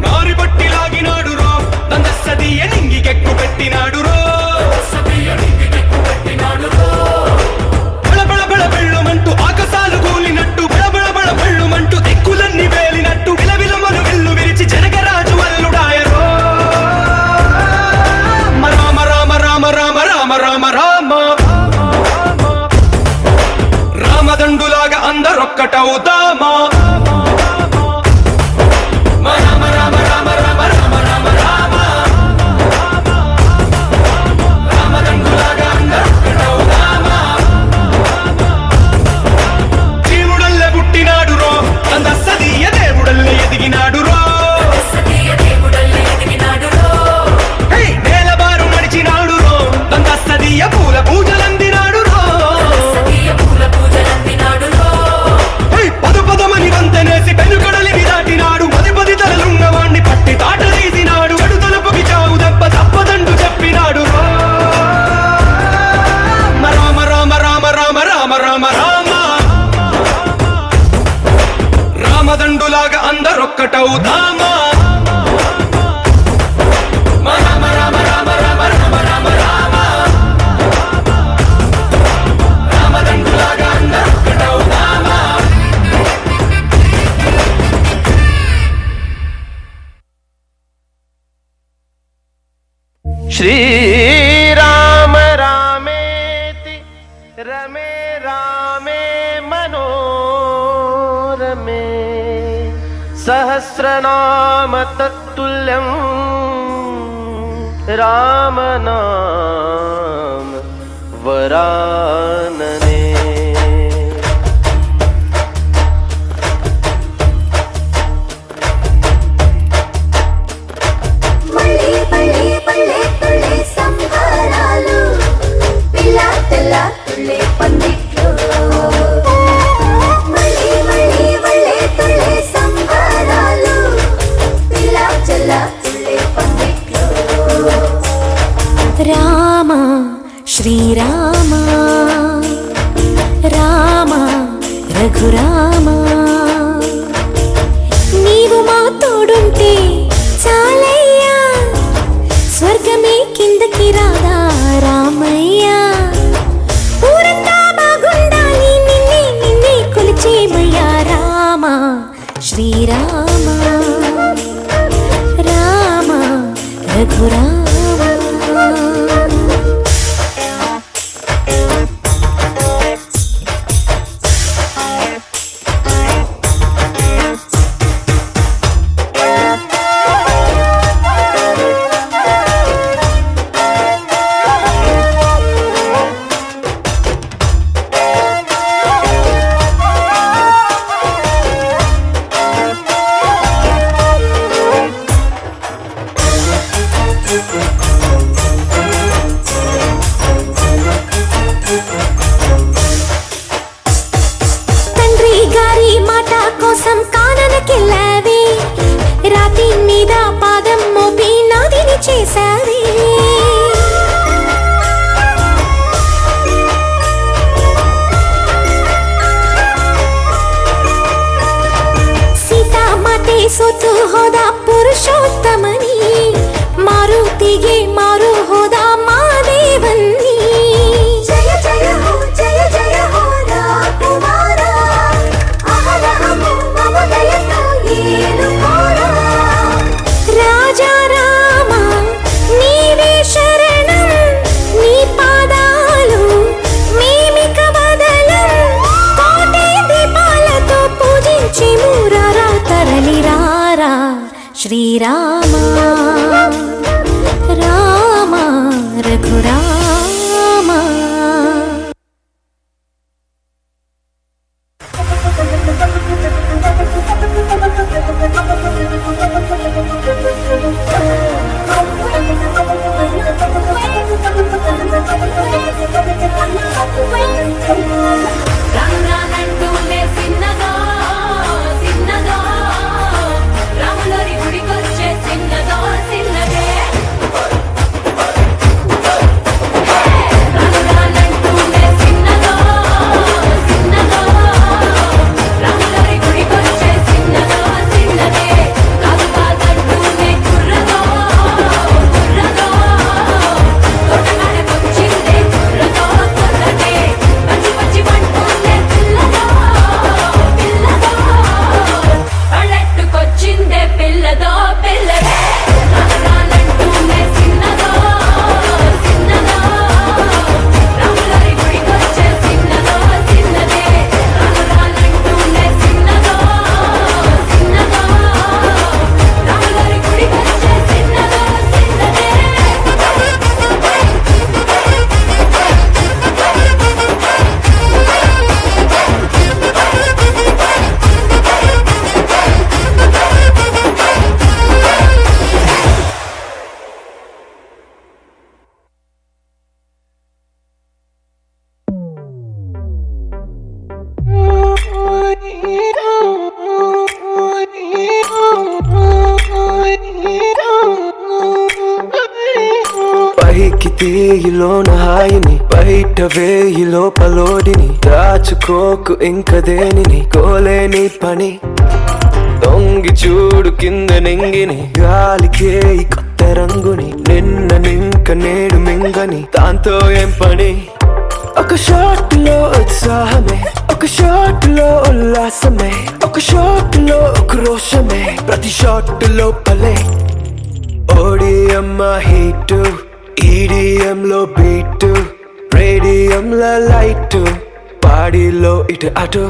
నారి బట్టి లాగినాడు రో, దండసదీయ నింగికెక్కు పెట్టినాడు రో, బళబళ బెళ్ళుమంటూ ఆకాశాలు కూలినట్టు, బళబళ బెళ్ళుమంటూ దిక్కులన్నీ వేలినట్టు, విలవిలమను విల్లు విరిచి జనగరాజు అల్లుడాయరో. రామ రామ రామ రామ రామ రామ రామ రామదండులాగా అందరొక్కటవుతామా. రామ రామ రామ రామ రామ రామ రామ రామదండులాగా అందరొక్కటవుతామా. జీవుడల్లే పుట్టినాడు రో, దందసదీయ దేవుడల్లే ఎదిగినాడు రో, నేలబారు నడిచినాడు రో, దందసదీయ పూల పూజలందినాడు రో, పదు పదమని వంద రామ రామ రామ రామదండులాగా అందరొక్కటవుదామా రామ రామ రామ రామ రామ రామ రామ రామదండులాగా అందరొక్కటవుదామా. శ్రీరామ రామేతి రమే రామే మనోరమే సహస్రనామ తత్తుల్యం రామనామ వరాననే. రామ శ్రీరామ రామ రఘురామ నీవు మా తోడుంటే చాలయ్యా స్వర్గమే కిందకి రాదా రామయ్యా ఊరంతా బాగుండాలి నిన్నే నిన్నే కొలిచేమయ్యా రామ శ్రీరామ రామ రఘురామ. తండ్రి గారి మాట కోసం కాననకెళ్ళావే రాతి మీద పాదం మోపి నాదిని చేశావే సీతామాతే సోతు హోదా పురుషోత్తమని మారుతిಗೆ మారు హోదా మాదేవన్ని. జయ జయ హో జయ జయ హో రాకుమార అహరహము మమ దయతో ఏలుకోరా రాజా రామ నీవే శరణం నీ పాదాలు మేమిక బదలం కోటి దీపాలతో పూజించి మూరారా తరలి రారా శ్రీరామ రామ రఘురామ. రంగానంటూనే చిన్నదో చిన్నదో రాములరి గుడికొచ్చే చిన్నదో చిన్నదే రంగానంటూనే చిన్నదో చిన్నదో రాములరి గుడికొచ్చే చిన్నదో చిన్నదే కాదు కాదంటూనే కుర్రదో కుర్రదో తోటకాడకొచ్చిందే కుర్రదో కుర్రదే పచ్చి పచ్చి పంటూనే పిల్లదో పిల్లదో పళ్ళెట్టుకొచ్చిందే పిల్లదో పిల్లదే రంగానంటూనే చిన్నదో చిన్నదో రాములరి గుడికొచ్చే చిన్నదో చిన్నదే రంగానంటూనే చిన్నదో చిన్నదో రాములరి గుడికొచ్చే చిన్నదో చిన్నదే. పైకి తేయిలోన హాయిని పై బయట వేయి లోపలోడిని దాచుకోకు ఇంక దేనిని కోలేని పని దొంగి చూడు కింద నింగిని గాలికే ఈ కొత్త రంగుని నిన్న నింక నేడు మింగని దాంతో ఏం పని ఒక షాట్ లో ఉత్సాహమే ఒక షాట్ లో ఉల్లాసమే ఒక షాట్ లో క్రోషమే ప్రతి షాట్ లోపలే ఓడిఎం హీట్ ఈడిఎం లో బీట్ రేడియం లో లైట్ బాడీలో ఇటు అటు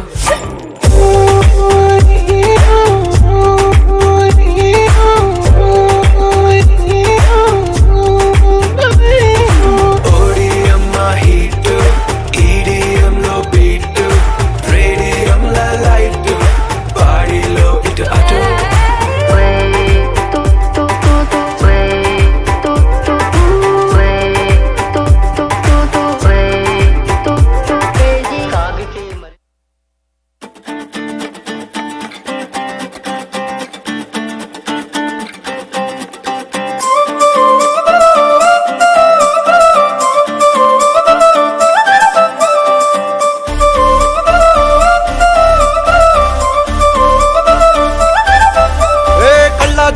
ఓడిఎం హీట్ ఈడిఎం లో బీట్ రేడియం లో లైట్ బాడీలో ఇటు అటు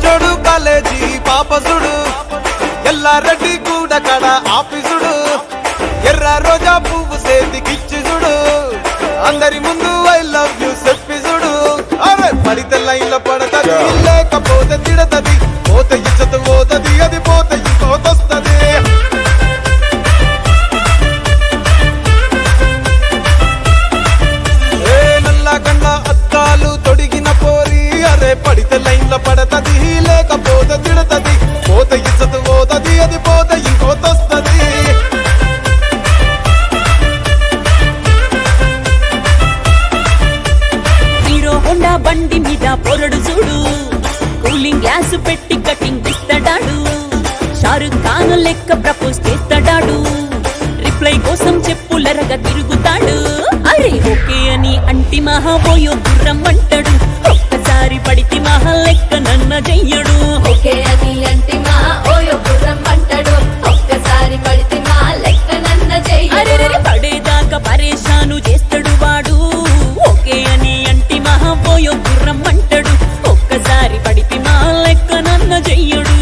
జోడు కాలేజీ పాపసుడు ఎల్లారెడ్డి కూడా కడ ఆఫీసుడు ఎర్ర రోజా పువ్వు సేతికిచ్చి చూడు అందరి ముందు ఐ లవ్ యూ చెప్పి చూడు అరే పడితే లైన్ లో పడతది లేకపోతే తిడతది పోతే ఇచ్చత పోతది అది పోతే ఇంకోతొస్తది నల్లగండ అద్దాలు తొడిగిన పోరి అరే పడితే లైన్ లో పడతది లేకపోతే తిడతది పోతే ఇచ్చత పోతది అది పోతే ఇంకోతొస్తది హీరో హోండా బండి మీద పొరడు చూడు కూలింగ్ గ్లాస్ పెట్టి కటింగ్ ఇస్తాడాడు షారుఖ్ ఖాన్ లెక్క ప్రపోజ్ చేస్తాడాడు రిప్లై కోసం చెప్పులరగా తిరుగుతాడు అరే ఓకే అని అంటి మహాబోయో గుర్రం అంటాడు ఒక్కసారి పడితే మహా లెక్క నన్న చెయ్యడు ఓకే అని అంటి మా ఓయో గుర్రం అంటాడు ఒక్కసారి పడితే మా లెక్క నన్న అరే చెయ్యడు పడేదాకా పరేషాను చేస్తాడు వాడు ఓకే అని అంటి మహాబోయో గుర్రం అంటాడు ఒక్కసారి పడితే మా లెక్క నన్న చెయ్యడు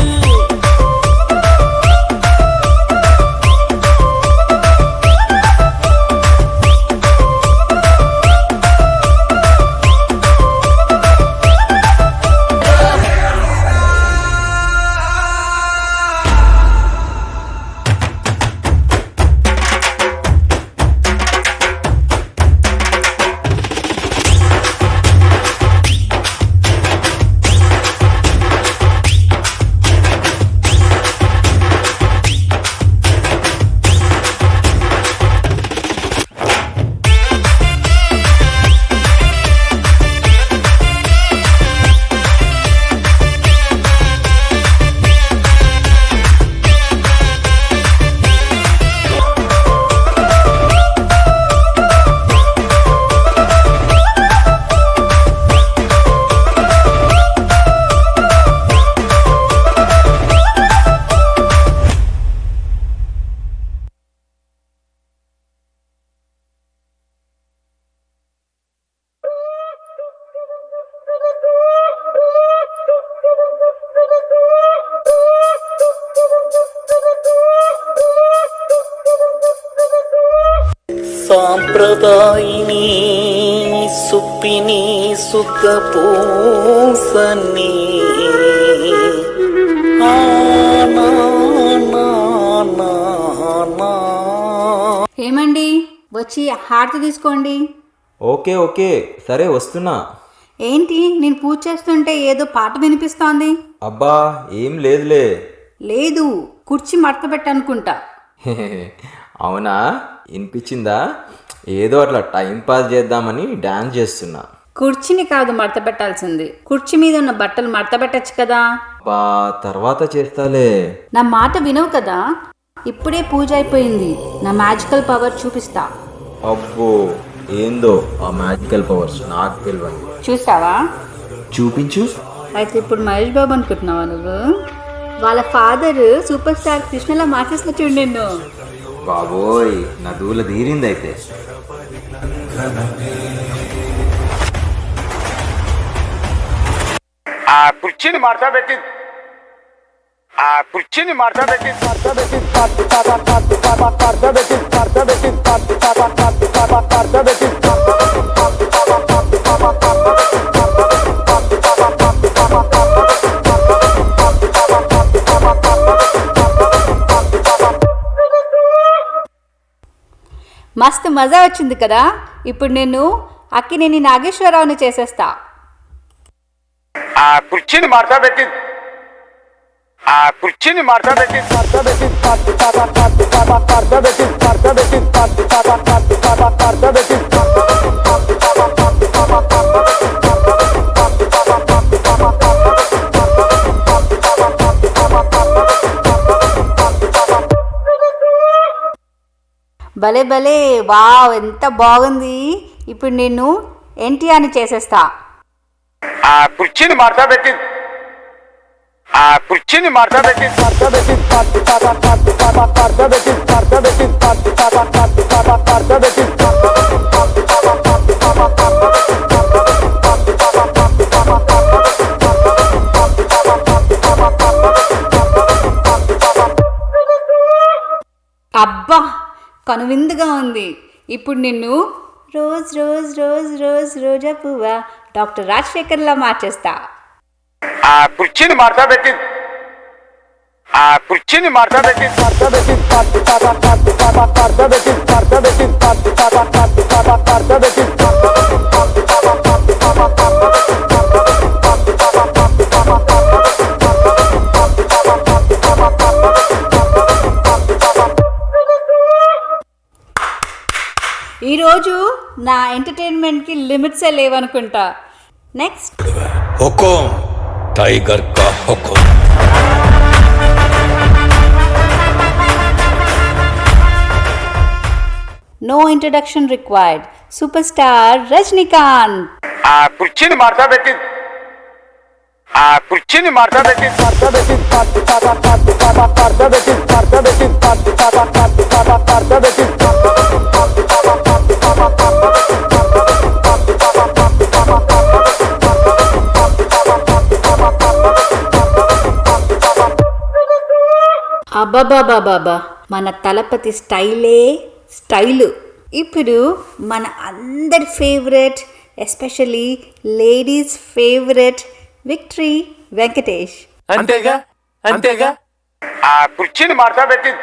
సాంప్రదాయిని సుప్పిని సుఖ పూసని ఏమండి వచ్చి హారతి తీసుకోండి. ఓకే ఓకే సరే వస్తున్నా. ఏంటి నేను పూజ చేస్తుంటే ఏదో పాట వినిపిస్తోంది? అబ్బా ఏం లేదులే. లేదు, కుర్చీ మడత పెట్టనుకుంటా. అవునా, వినిపించిందా? ఏదో అట్లా టైం పాస్ చేద్దామని డాన్స్ చేస్తున్నా. కుర్చీని కాదు మడత పెట్టాల్సింది, కుర్చీ మీద ఉన్న బట్టలు మడత పెట్టచ్చు కదా. బా తర్వాత చేస్తాలే. నా మాట వినవు కదా. ఇప్పుడే పూజ అయిపోయింది, నా మ్యాజికల్ పవర్ చూపిస్తా. అబ్బో ఏందో ఆ మ్యాజికల్ పవర్స్, నాకు తెలియదు. చూసావా? చూపించు. అయితే ఇప్పుడు మహేష్ బాబు అనుకుంటున్నావా నువ్వు? వాళ్ళ ఫాదర్ సూపర్ స్టార్ కృష్ణలా మార్చేసిన చూడు నిన్ను. బాబోయ్ నా దూల తీరిందైతే. ఆ కుర్చీని మార్చా పెట్టి మస్తు మజా వచ్చింది కదా. ఇప్పుడు నేను అక్కినేని నాగేశ్వరరావుని చేసేస్తా. ఆ కుర్చీని మార్చా పెట్టి భలే భలే, వావ్ ఎంత బాగుంది. ఇప్పుడు నేను ఎన్టీఆర్ని చేసేస్తా. ఆ కుర్చీని మార్చా పెట్టి అబ్బా కనువిందుగా ఉంది. ఇప్పుడు నిన్ను రోజ్ రోజ్ రోజ్ రోజ్ రోజా పువ్వా డాక్టర్ రాజశేఖర్లా మార్చేస్తా. ఆ కుర్చీని మార్చా పెట్టి ఈరోజు నా ఎంటర్టైన్మెంట్కి లిమిట్సే లేవనుకుంటా. నెక్స్ట్ हुकुम टाइगर का हुकुम. No introduction required. Superstar Rajnikant. ఆ కుర్చీని మార్చా పెట్టి అబ్బాబాబాబా, మన తలపతి స్టైలే స్టైలు. ఇప్పుడు మన అందరి favourite, especially ladies favourite victory Venkatesh. అంతేగా ఆ కుర్చీని మార్చా పెట్టి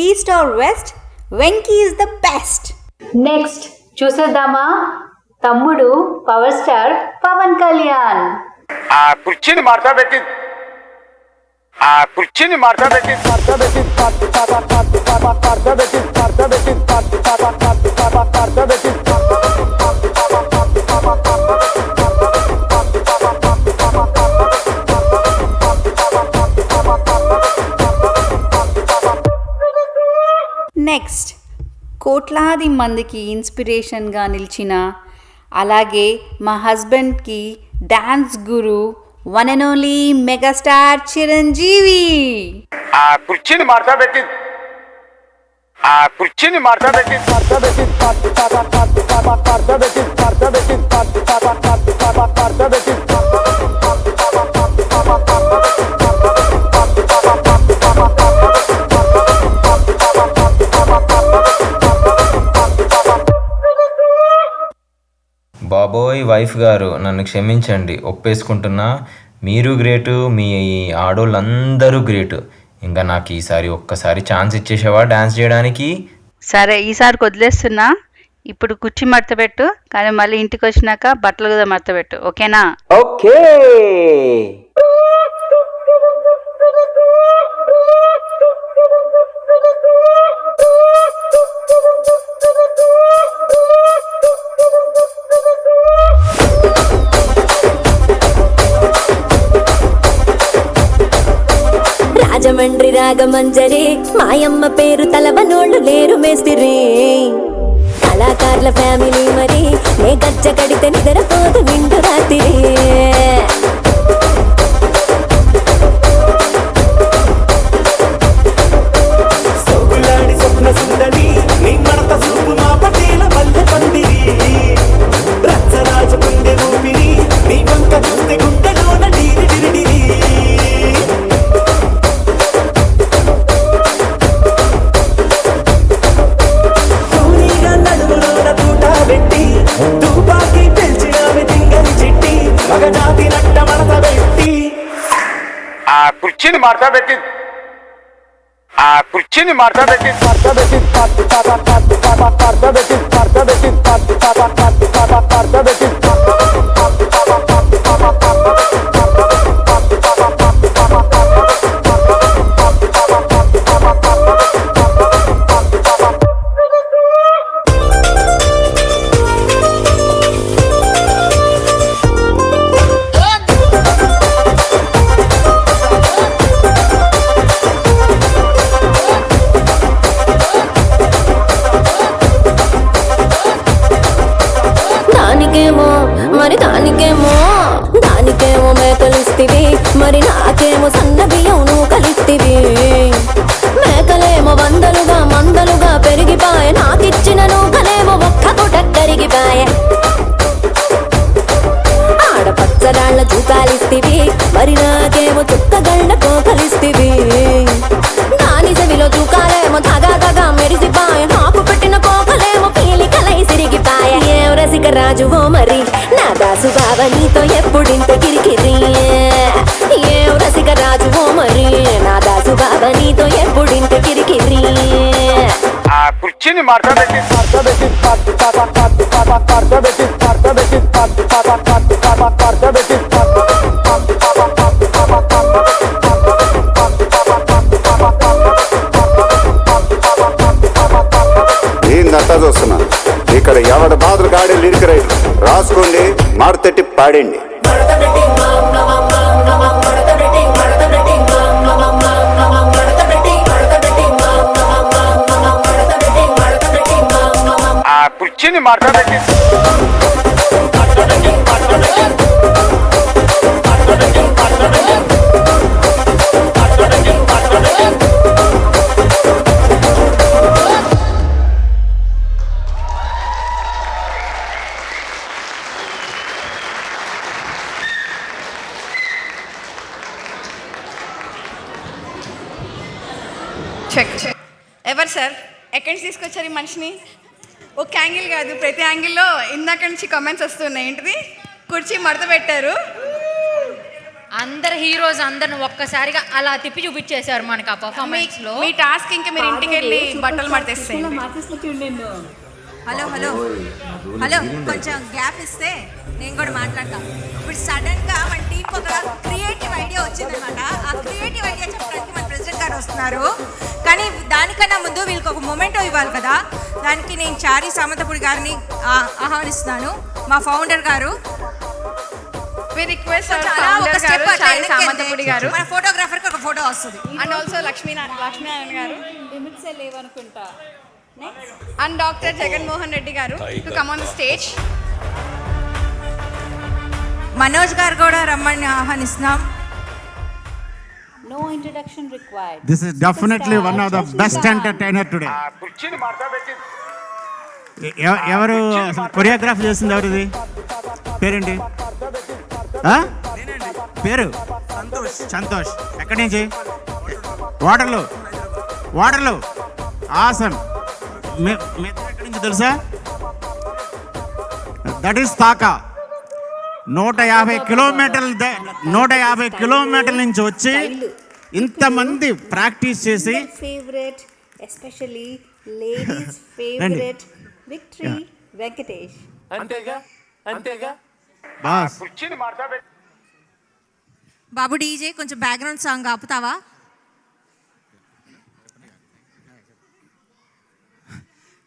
east or west, Venky is the best. Next చూసేద్దామా తమ్ముడు పవర్ స్టార్ పవన్ కళ్యాణ్. ఆ కుర్చీని మార్చా పెట్టి నెక్స్ట్ కోట్లాది మందికి ఇన్స్పిరేషన్గా నిలిచిన, అలాగే మా హస్బెండ్కి dance Guru, one and only megastar Chiranjeevi. ఆ కుర్చీని మార్చా పెట్టి బాబోయ్ వైఫ్ గారు నన్ను క్షమించండి, ఒప్పేసుకుంటున్నా. మీరు గ్రేటు, మీ ఆడోళ్ళందరూ గ్రేటు. ఇంకా నాకు ఈసారి ఒక్కసారి ఛాన్స్ ఇచ్చేసావా డాన్స్ చేయడానికి? సరే ఈసారికి వదిలేస్తున్నా. ఇప్పుడు కుర్చీ మడత పెట్టు, కానీ మళ్ళీ ఇంటికి వచ్చినాక బట్టలు కూడా మడత పెట్టు, ఓకేనా? ఓకే. రాజమండ్రి రాగమంజరి మాయమ్మ పేరు తలవనోళ్ళు లేరు మేస్తిరి కళాకారుల ఫ్యామిలీ మరి నే గజ్జ కడితే నిద్రపోదు నిండు రాత్రి సోగులాడి స్వప్న సుందరి నీ మడత చూపు మా పటేల మల్లె పందిరి రచ్చరాజ గుండె ఊపిరి నీ వంక చూస్తే గుండెలోన డీరి డిరిడిరి తూనీగా నడుములోన తూట పెట్టి తుపాకి పెంచినామె తింగని చిట్టి మగజాతి నట్ట మడత పెట్టి ఆ కుర్చీని మార్తా పెట్టి దానికేమో మేకలిస్తివి మరి నాకేమో సన్న బియ్యం నువ్వు కలిస్తివి మేకలేమో వందలుగా మందలుగా పెరిగిపాయ నాకిచ్చిన నూకలేమో ఒక్క పూట కరిగిపాయ ఆడపచ్చరాళ్ళ జూకాలిస్తివి మరి నాకేమో చుక్కగళ్ళ కోకలిస్తివి దాని చెవిలో జూకాలేమో తగా మెరిసిపాయ నాకు పెట్టిన కోకలేమో పీలికలై సిరిగిపాయ ఏం రసిక రాజువో మరి నా దాసు బావ నీతో ఎప్పుడింత కిరికిరి ఏం రసిక రాజువో మరి నా దాసు బావ నీతో ఎప్పుడింత కిరికిరి ఆ కుర్చీని మార్తా పెట్టి నేనంతా చూస్తున్నా ఇక్కడ ఎవరి బాధలు కాడే లిరిక్ రైట్ రాసుకోండి మాడతెట్టి పాడండి ఆ కుర్చీని మార్తా పెట్టి చెక్ ఎవరు సార్ ఎక్కడి నుంచి తీసుకొచ్చారు ఈ మనిషిని ఒక యాంగిల్ కాదు ప్రతి యాంగిల్లో ఇందాక నుంచి కామెంట్స్ వస్తున్నాయి ఏంటిది కుర్చీ మడత పెట్టారు అందరు హీరోస్ అందరిని ఒక్కసారిగా అలా తిప్పి చూపించేశారు మనకి ఆ పర్ఫార్మెన్స్ లో. మీ టాస్క్ ఇంకా మీరు ఇంటికి వెళ్ళి బట్టలు మడతేస్తాయి. హలో హలో హలో కొంచెం గ్యాప్ ఇస్తే నేను కూడా మాట్లాడతాను. ఇప్పుడు సడన్ గా మన టీం ఒక క్రియేటివ్ ఐడియా వచ్చిందనమాట. ఆ క్రియేటివ్ ఐడియా చెప్పడానికి మన ప్రెసిడెంట్ గారు వస్తున్నారు. కానీ దానికన్నా ముందు వీళ్ళకి ఒక మొమెంటో ఇవ్వాలి కదా. దానికి నేను చారి సామంతపూడి గారిని ఆహ్వానిస్తున్నాను. మా ఫౌండర్ గారు సామంతపూడి గారు, మన ఫోటోగ్రాఫర్ కి ఒక ఫోటో వస్తుంది. అండ్ ఆల్సో లక్ష్మీనారాయణ గారు లేవనుకుంటా అండ్ డాక్టర్ జగన్మోహన్ రెడ్డి గారు to come on the stage. Manoj గారు కూడా రమ్మని ఆహ్వానిస్తున్నాం. No introduction required. This is definitely one of the best entertainer today. ఎవరు కొరియోగ్రాఫ్ చేసింది ఎవరిది పేరేంటి పేరు సంతోష్ ఎక్కడి నుంచి వాటర్లో ఆసన్ ఎక్కడి నుంచి తెలుసా దట్ ఈస్ తాకా 150 కిలోమీటర్ల నుంచి వచ్చి ఇంతమంది ప్రాక్టీస్ చేసి favourite especially ladies favourite victory Venkatesh. అంతేగా బాస్. బాబు డీజే కొంచెం బ్యాక్గ్రౌండ్ సాంగ్ ఆపుతావా?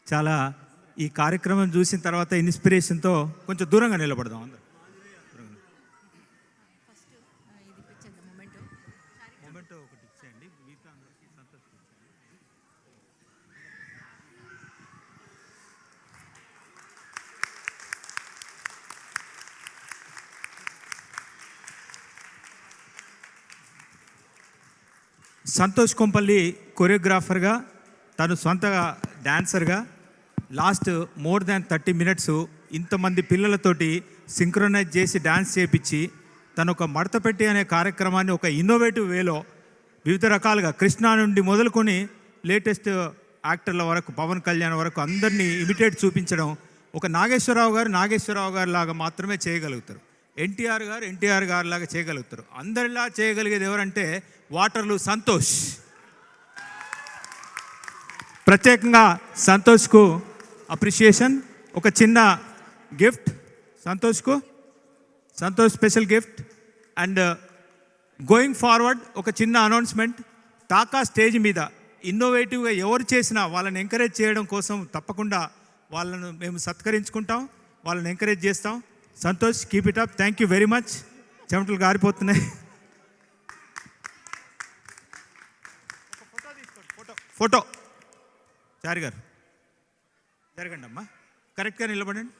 చాలా ఈ కార్యక్రమం చూసిన తర్వాత ఇన్స్పిరేషన్తో కొంచెం దూరంగా నిలబడదాం అందరూ. మొమెంటో ఒకటి ఇచ్చేయండి. మిగతా సంతోష్ కొంపల్లి కొరియోగ్రాఫర్గా, తను సొంతగా డాన్సర్గా లాస్ట్ మోర్ దాన్ 30 minutes ఇంతమంది పిల్లలతోటి సింక్రనైజ్ చేసి డాన్స్ చేయించి తను ఒక మడతపెట్టి అనే కార్యక్రమాన్ని ఒక ఇన్నోవేటివ్ వేలో వివిధ రకాలుగా కృష్ణ నుండి మొదలుకొని లేటెస్ట్ యాక్టర్ల వరకు, పవన్ కళ్యాణ్ వరకు అందరినీ ఇమిటేట్ చూపించడం ఒక నాగేశ్వరరావు గారు లాగా మాత్రమే చేయగలుగుతారు. ఎన్టీఆర్ గారు లాగా చేయగలుగుతారు. అందరిలా చేయగలిగేది ఎవరంటే వాటర్లు సంతోష్. ప్రత్యేకంగా సంతోష్కు అప్రిషియేషన్. ఒక చిన్న gift Santosh special gift. And going forward ఒక చిన్న అనౌన్స్మెంట్. తాకా స్టేజ్ మీద ఇన్నోవేటివ్గా ఎవరు చేసినా వాళ్ళని ఎంకరేజ్ చేయడం కోసం తప్పకుండా వాళ్ళను మేము సత్కరించుకుంటాం, వాళ్ళని ఎంకరేజ్ చేస్తాం. Santosh, keep it up. Thank you very much. చెమటలు గారిపోతున్నాయి. ఫోటో చారి గారు జరగండి అమ్మా. కరెక్ట్గా నిలబడండి.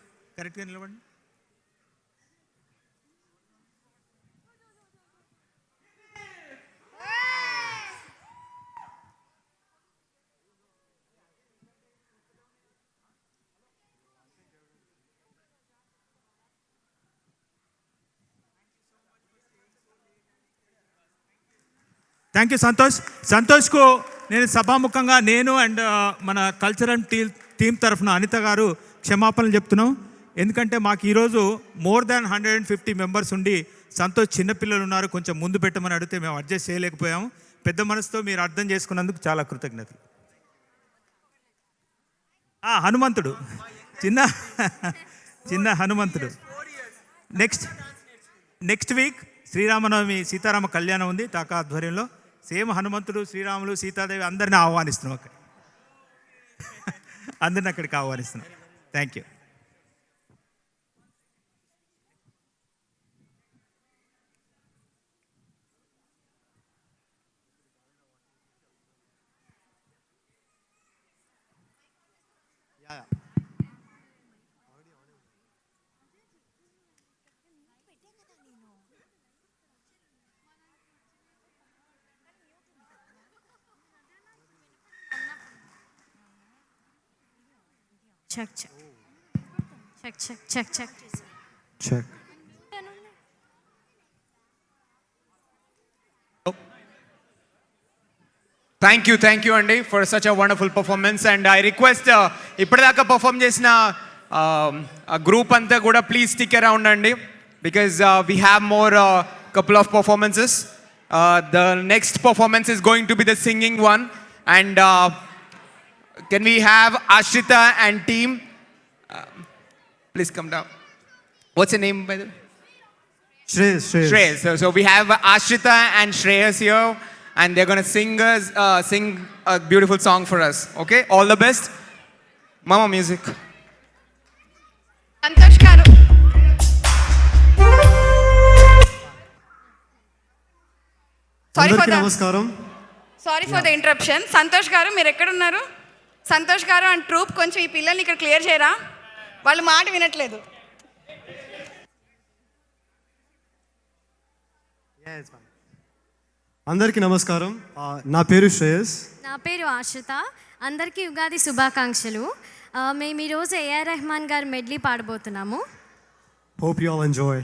థ్యాంక్ యూ సంతోష్కు నేను సభాముఖంగా అండ్ మన కల్చరల్ టీమ్ తరఫున అనిత గారు క్షమాపణలు చెప్తున్నాం. ఎందుకంటే మాకు ఈరోజు మోర్ దాన్ 150 members ఉండి సంతోష్ చిన్నపిల్లలు ఉన్నారు, కొంచెం ముందు పెట్టమని అడిగితే మేము అడ్జస్ట్ చేయలేకపోయాము. పెద్ద మనసుతో మీరు అర్థం చేసుకున్నందుకు చాలా కృతజ్ఞతలు. హనుమంతుడు, చిన్న హనుమంతుడు. నెక్స్ట్ వీక్ శ్రీరామనవమి సీతారామ కళ్యాణం ఉంది తాకా ఆధ్వర్యంలో. సేమ్ హనుమంతుడు, శ్రీరాములు, సీతాదేవి అందరినీ ఆహ్వానిస్తున్నాం అక్కడికి ఆహ్వానిస్తున్నాం. Thank you. Check. Thank you Andy for such a wonderful performance, and I request ippadaaka perform chesina a group anta kuda please stick around Andy, because we have more couple of performances. The next performance is going to be the singing one, and can we have Ashrita and team please come down. What's your name by the way? Shreyas. So we have Ashrita and Shreyas here, and they're going to sing a beautiful song for us. Okay, all the best. Mama music. Santosh garu, sorry for the interruption. Santosh garu మీరు ఎక్కడున్నారు? సంతోష్ గారు అండ్ ట్రూప్ కొంచెం ఈ పిల్లల్ని ఇక్కడ క్లియర్ చేయరా, వాళ్ళు మాట వినట్లేదు. అందరికీ నమస్కారం. నా పేరు శ్రేయస్. నా పేరు ఆశ్రిత. అందరికీ ఉగాది శుభాకాంక్షలు. మేము ఈరోజు ఏఆర్ రెహమాన్ గారు medley పాడబోతున్నాము. Hope you all enjoy.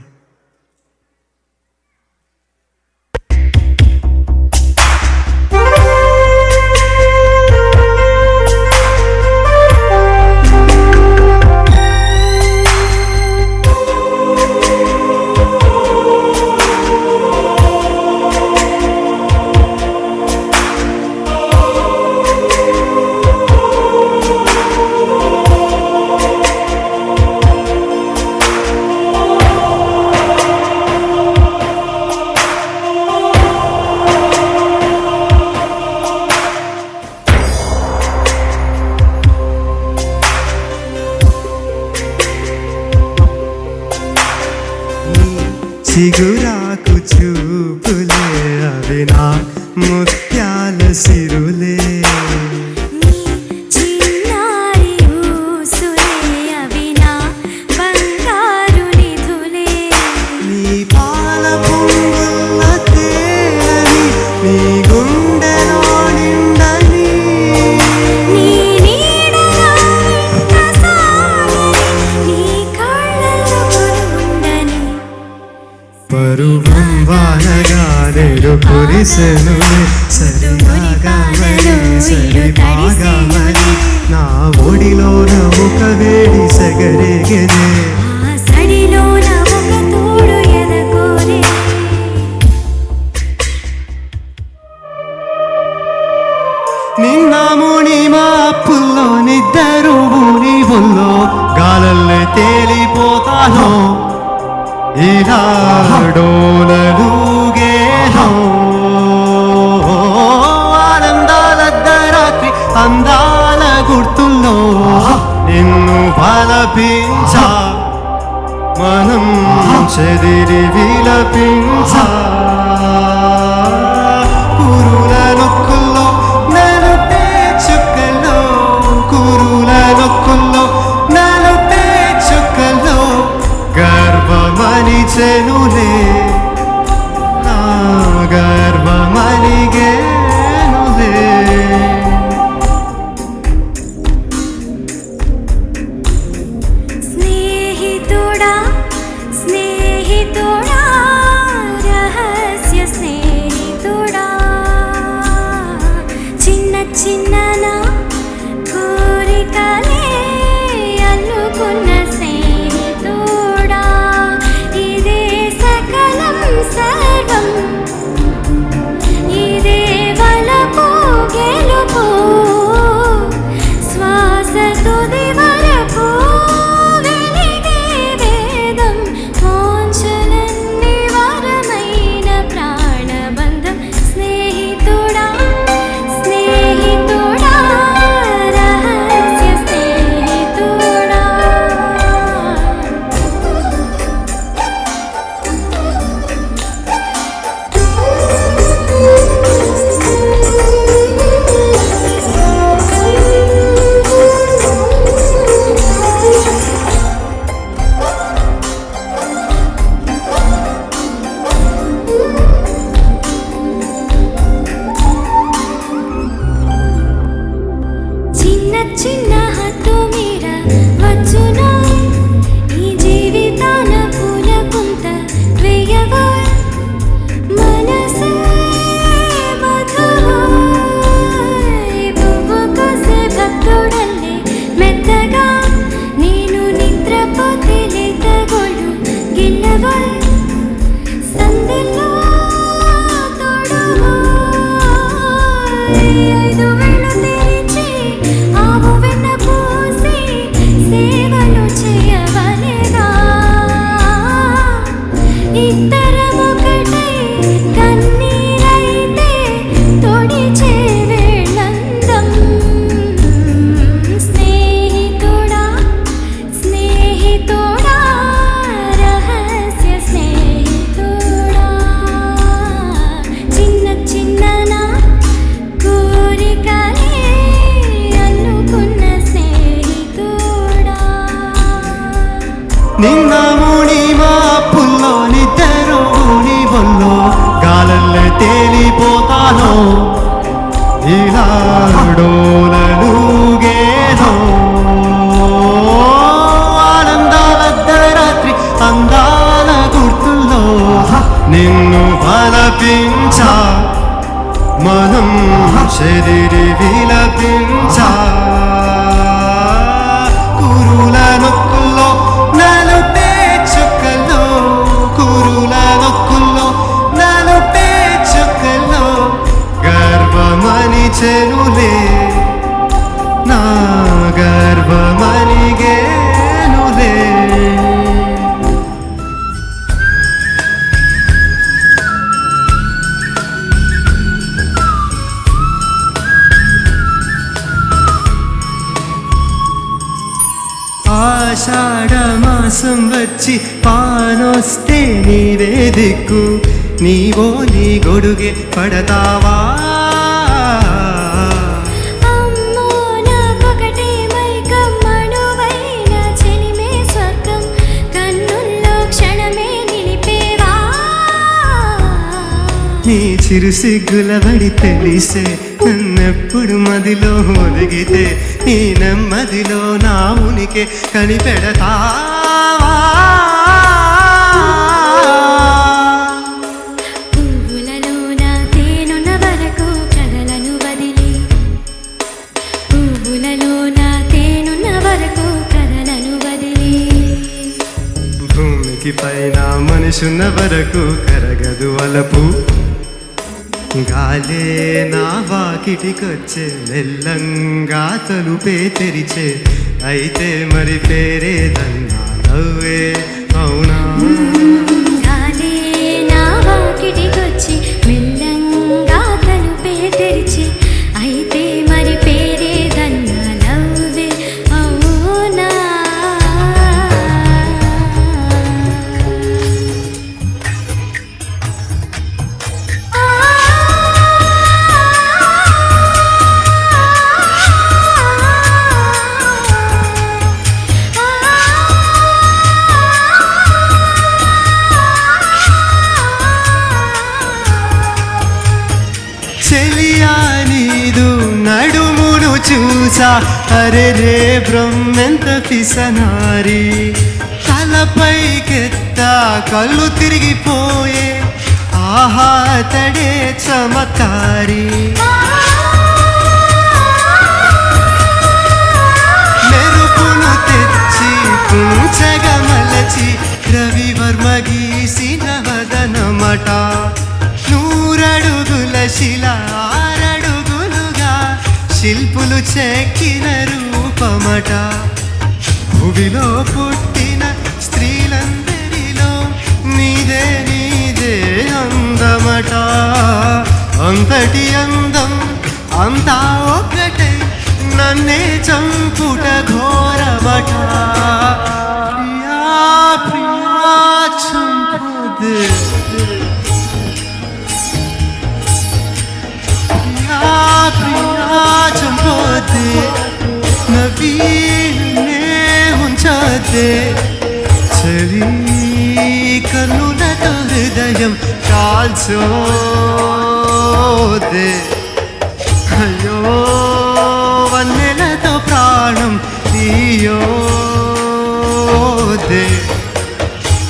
చిగురాకు చూపులే అవి నా ముత్యాల సిరులే, చిన్నారి ఊసులే అవి నా బంగారు నిధులే, నీ పాల పొంగుల తేనె నీ గుండెల మురిసెనులే సరిగామని సరిపాగామని నా ఒడిలోన ఒక వేడి సగరేగెనే సడిలోన ఒక తోడు ఎదకోరే నిన్న ముని మా అప్పుల్లో నిద్దరు ఊని ఒల్లో గాలల్లే తేలిపోతానో ఇలా డోలలుగేనో ఆనందాల రాత్రి అందాల గుర్తుల్లో నిన్ను బలపించా మనం చెదిరి విలపించా కురుల నొక్కుల్లో నలుపే చుక్కల్లో కురుల నొక్కుల్లో నలుపే చుక్కల్లో గర్వమని చెనులే నా గర్వమనిగేనులే స్నేహితుడా స్నేహితుడా రహస్య స్నేహితుడా చిన్న చిన్న నా కోరికలే అల్లుకున్న స్నేహితుడా ఇదే సకలం సర్వం ఇదే వలపు గెలుపు శ్వాస తుది వరకు వెలిగే వేదం వాంఛలన్నీ వరమైన ప్రాణబంధం స్నేహితుడా స్నేహితుడా రహస్య స్నేహితుడా చిన్న చిన్న హద్దు మీర వచ్చునా ఈ జీవితాన పూల పుంత వేయవా మనసే మధువై పువ్వు కోసే భక్తుడల్లే మెత్తగా నేను నిద్రపోతే లేతగొళ్ళు గిల్లవై సందెల్లో తోడువై ఐదు వేళ్ళు తెరిచి ఆవు వెన్న పూసి సేవలు చేయవలెగా ఇద్దరమొకటై కన్నీరైతే తొడిచే వేళందం స్నేహితుడా స్నేహితుడా రహస్య స్నేహితుడా చిన్న చిన్న నా కోరికలే అల్లుకున్న స్నేహితుడా నిన్న ముని మా అప్పుల్లో నిద్దరు ఊని ఒల్లో గాలల్లే తేలిపోతానో ఇలా డోలలుగేనో ఆనందాల రాత్రి అందాల గుర్తుల్లో నిన్ను బలపించా మనం చెదిరి విలపించా కురుల నొక్కుల్లో నలుపే చుక్కల్లో కురుల నొక్కుల్లో నలుపే చుక్కల్లో గర్వమని చెనులే నా గర్వమనిగేనులే ఆషాఢ మాసం వచ్చి పానొస్తే నీవే దిక్కు నీవో నీ గొడుగే పడతావా అమ్మో నాకొకటే మైకం మణువైన చెలిమే స్వర్గం కన్నుల్లో క్షణమే నిలిపేవా నీ చిరు సిగ్గుల బడి తెలిసే నన్నెప్పుడు మదిలో ఒదిగితే నీ నెమ్మదిలో నా ఉనికి కనిపెడతావా పువ్వులలోన తేనె పువ్వులలోన తేనున్న వరకు కలలను వదిలి భూమికి పైన మనుషున్న వరకు కరగదు అలపు గాలే నా వాకిటికొచ్చే మెల్లంగా తలుపే తెరిచే అయితే మరి పేరేదన్నా నవ్వే అవునా గాలే నా వాకిటికొచ్చి మెల్లంగా తలుపే తెరిచి అయితే మరి పేరేదన్నా నవ్వే అవునా చెలియా నీదు నడుమును చూసా అరే రే బ్రహ్మెంత పిసనారి తలపైకెత్తా కళ్ళు తిరిగిపోయే ఆహా తడే చమకారి మెరుపును తెచ్చి కుంచగమలచి రవివర్మ గీసిన వదనమట నూరడుగుల శిల ఆరడుగులుగా శిల్పులు చెక్కిన రూపమట భువిలో పుట్టిన స్త్రీలందరిలో నీదే నీదే అందమట అంతటి అందం అంతా ఒకటై నన్నే చంపుట ఘోరమట ప్రియా ప్రియా చంపుదే చంపోతే నవీనే ఉంచతే చలి కన్నులతో హృదయం కాల్చోదే అయ్యో వన్నెలతో ప్రాణం తీయోదే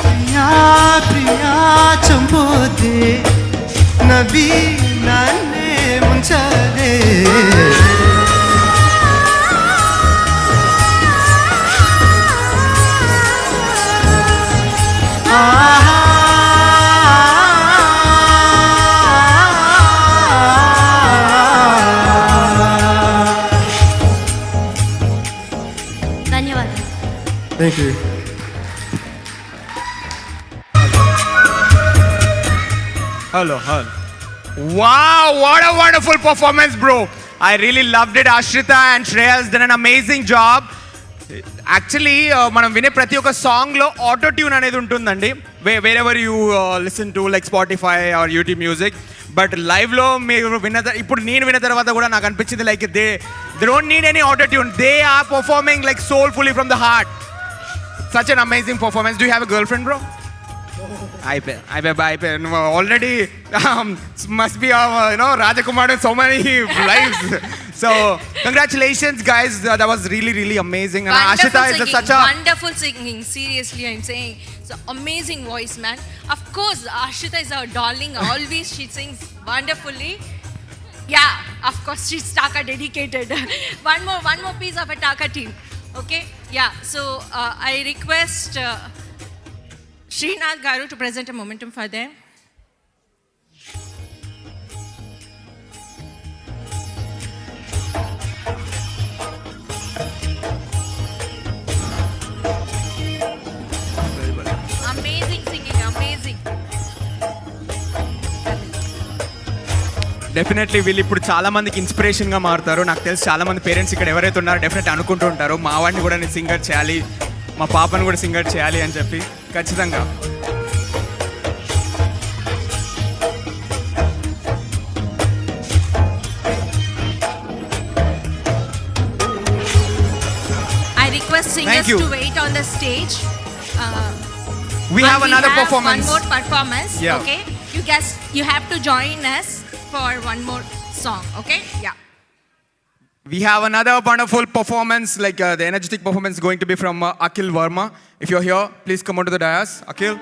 ప్రియా ప్రియా చంపోతే నవీ నన్నే ముంచదే ధన్యవాదాలు. Thank you. Hello. Wow, what a wonderful performance, bro. I really loved it. Ashrita and Shreya has done an amazing job. Actually, మనం వినే ప్రతి ఒక్క సాంగ్లో ఆటో ట్యూన్ అనేది ఉంటుందండి. Wherever you listen to like Spotify or YouTube music. But లైవ్లో మీరు ఇప్పుడు నేను విన్న తర్వాత కూడా నాకు అనిపించింది like they don't need any auto tune. They are performing like soulfully from the heart. Such an amazing performance. Do have a girlfriend, bro? అయిపోయి already must be Rajakumar in so many lives. So congratulations guys, that was really amazing. And Ashita is such a wonderful singing. Seriously, I'm saying it's an amazing voice, man. Of course Ashita is our darling. Always she sings wonderfully. Yeah, of course she's Taka dedicated. one more piece of a Taka team. Okay, yeah, so I request Srinath Garu to present a momentum for them. Amazing singing, amazing. Definitely వీళ్ళు ఇప్పుడు చాలా మందికి ఇన్స్పిరేషన్గా మారుతారు. నాకు తెలిసి చాలా మంది పేరెంట్స్ ఇక్కడ ఎవరైతే ఉన్నారో డెఫినెట్ అనుకుంటూ ఉంటారు మా వాడిని కూడా నేను సింగర్ చేయాలి, మా పాపను కూడా సింగర్ చేయాలి అని చెప్పి. ఖచ్చితంగా I request singers to wait on the stage. We have another performance. One more performance. Yeah. Okay, you guys, you have to join us for one more song. Okay, yeah. We have another wonderful performance, like the energetic performance going to be from Akhil Verma. If you're here, please come onto the dais. Akhil.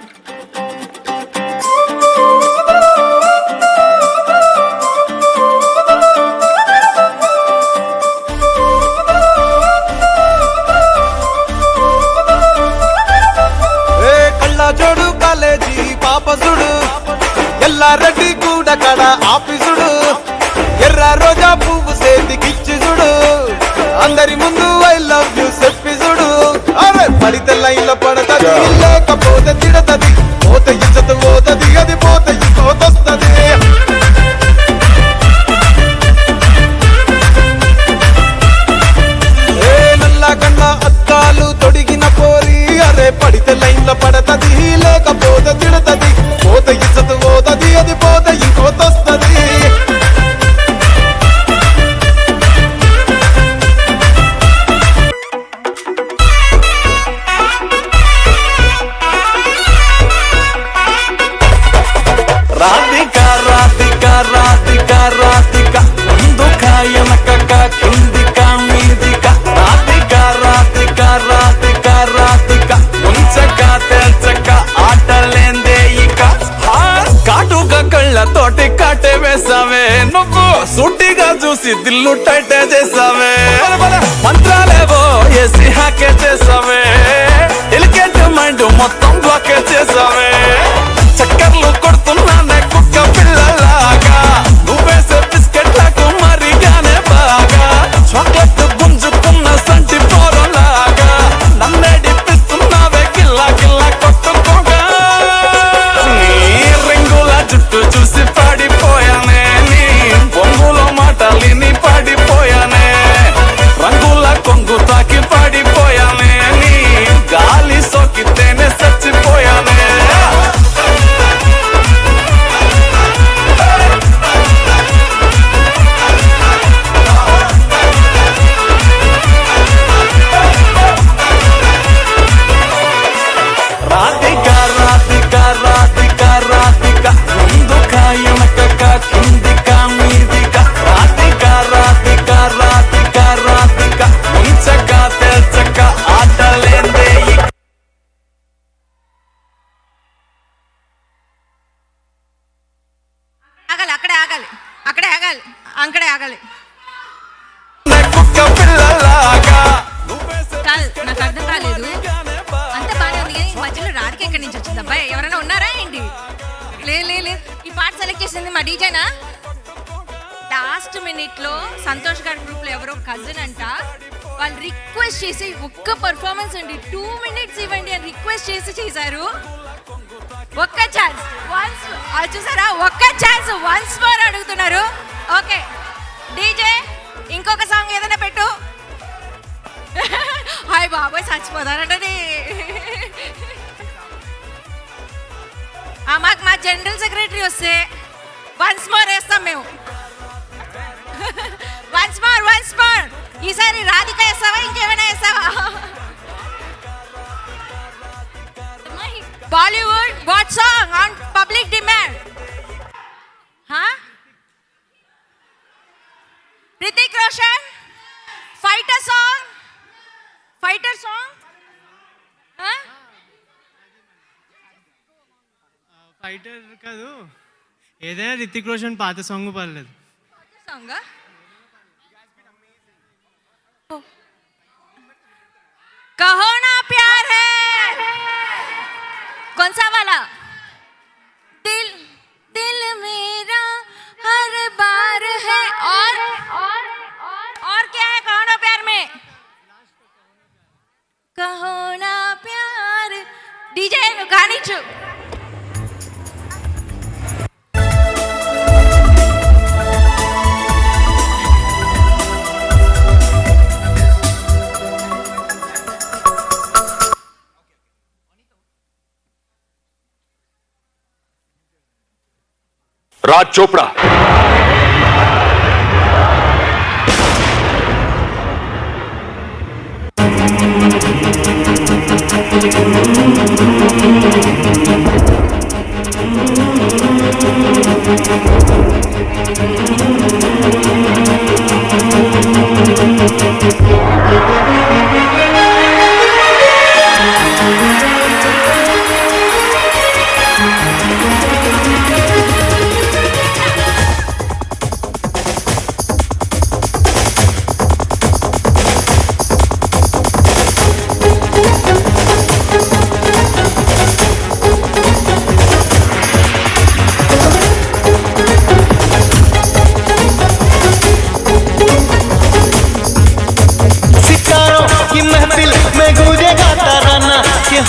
Mallareddy కూడా కడ ఆఫీసుడు ఎర్ర రోజా పువ్వు సేతికిచ్చి చూడు అందరి ముందు ఐ లవ్ యూ చెప్పి చూడు అరే పడితే లైన్ లో పడతది లేకపోతే తిడతది పోతే ఇజ్జత్ పోతది అది పోతే ఇంకోతొస్తది ఏ నల్లగన్న అద్దాలు తొడిగిన పోరి అరే పడితే లైన్ లో పడతది లేకపోతే తిడతది పోతే ఇజ్జత్ పోతది అది పోతే ఇంకోతొస్తది రాధిక రాధిక రాధిక రాధిక ముందుక వెనకక కిందిక మీదిక రాధిక రాధిక రాధిక రాధిక ముంచక తెల్చక ఆటలేందే ఇక కాటుక కళ్ళతోటి కాటే వేసావే నువ్వు సుట్టిగా చూసి దిల్లు టైటే చేసావే మంత్రాలేవో వేసి హ్యాకే చేసావే ఎలికెంట్ మైండ్ మొత్తం బ్లాకే చేసావే చక్కర్లు కొడుతున్నానే కుక్క పిల్లలాగా నువ్వేసే బిస్కెట్లకు మరిగానే బాగా చాక్లెట్ గుంజుకున్న సంటి పోరలాగా నన్నే డిప్పిస్తున్నావే గిల్లా గిల్లా కొట్టుకోగా నీ రింగుల జుట్టు చూసి పాడిపోయానే నీ బొంగులో మాటలిని పాడిపోయానే రంగుల కొంగు తాకి పాడిపోయానే నీ గాలి సోకితేనే చచ్చిపోయానే రాధిక రాధిక రాధిక రాధిక ముందుక వెనకక కిందిక మీదిక రాధిక రాధిక రాధిక రాధిక ముంచక తెల్చక ఆటలేందే ఆగాలి అక్కడే ఆగాలి అక్కడే ఆగాలి అక్కడే ఆగాలి కుక్క పిల్లలాగా కాదు నాకు అర్థం కాలేదు అంత బాగానే ఉంది కానీ ఈ మధ్యలో రాధిక ఎక్కడి నుంచి వచ్చింది అబ్బాయి ఎవరైనా ఉన్నారా ఏంటి లేదు ఈ పాట సెలెక్ట్ చేసింది మా డీజేనా లాస్ట్ మినిట్ లో సంతోష్ గారి గ్రూప్ లో ఎవరో కజిన్ అంట వాళ్ళు రిక్వెస్ట్ చేసి ఒక్క పర్ఫార్మెన్స్ అండి 2 minutes ఇవ్వండి అని రిక్వెస్ట్ చేసి చేశారు ఒక్క ఛాన్స్ వన్స్ చూసారా ఒక్క ఛాన్స్ వన్స్ మోర్ అడుగుతున్నారు ఓకే డీజే ఇంకొక సాంగ్ ఏదైనా పెట్టు హాయ్ బాబాయ్ చచ్చిపోతానంటది మాకు మా జనరల్ సెక్రటరీ వస్తే వన్స్ మోర్ వేస్తాం మేము వన్స్ మోర్ ఈసారి రాధిక వేస్తావా ఇంకేమైనా వేస్తావా Bollywood what song on public demand Hrithik Roshan Fighter song Fighter కాదు ఏదైనా రితిక్ రోషన్ పాత సాంగ్ పర్లేదు సాంగ్ कहो ना प्यार है कौन सा वाला दिल दिल मेरा हर बार है और क्या है कहो ना प्यार में कहो ना प्यार डीजे गानी चु राज चोपड़ा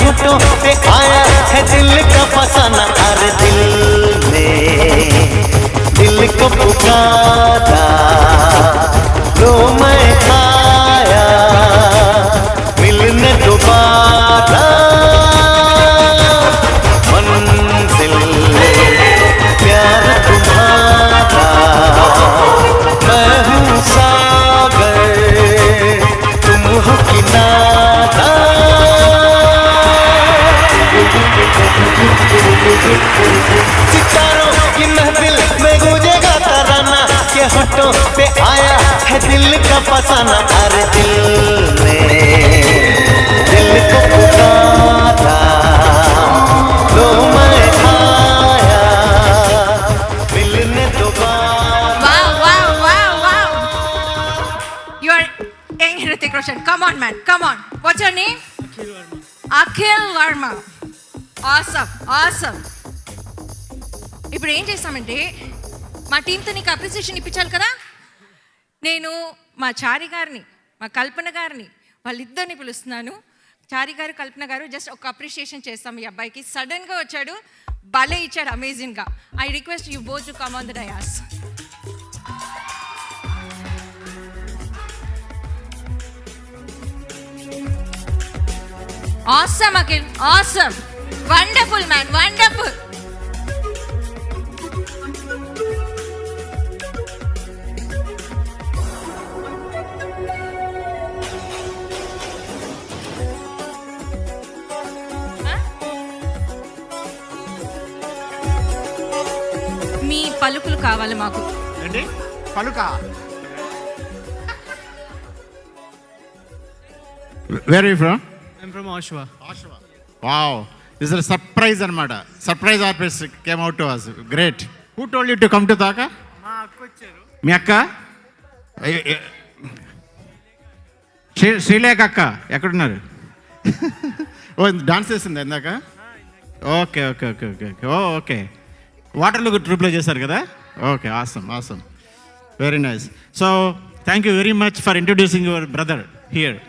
होठों पे आया है दिल का फसाना, अरे दिल ने दिल को पुकारा, लो मैं आया मिलने दोबारा, मंजिल प्यार तुम्हारा, मैं हूँ सागर तुम हो किनारा। सितारों की महफिल में गूंजेगा तराना, के होठों पे आया है दिल का फसाना, अरे दिल ने दिल को पुकारा, लो मैं आया मिलने दोबारा। Wow. You are young Hrithik Roshan. Come on, man. Come on. What's your name? Akhil Verma. Awesome. ఇప్పుడు ఏం చేస్తామంటే మా టీంతో నీకు అప్రిసియేషన్ ఇప్పించాలి కదా. నేను మా చారి గారిని, మా కల్పన గారిని, వాళ్ళిద్దరిని పిలుస్తున్నాను. చారి గారు, కల్పన గారు జస్ట్ ఒక అప్రిషియేషన్ చేస్తాం ఈ అబ్బాయికి. సడన్గా వచ్చాడు, భలే ఇచ్చాడు, అమేజింగ్గా. I request you both to come on the dais. Awesome, Akhil. Awesome. Wonderful, man. Wonderful. మీ పలుకులు కావాలి మాకు. ఏంటి పలుక? Where are you from? I'm from Oshawa. Wow, this is a surprise anamata. Surprise artist came out to us. Great. Who told you to come to Taka? మా అక్క వచ్చారు. మీ అక్క? శ్రీలేఖ అక్క ఎక్కడున్నారు? ఓ డాన్స్ చేసింది ఇందాక. Okay okay. వాటర్లో ట్రిప్లో చేశారు కదా. Okay, awesome. Very nice. So thank you very much for introducing your brother here.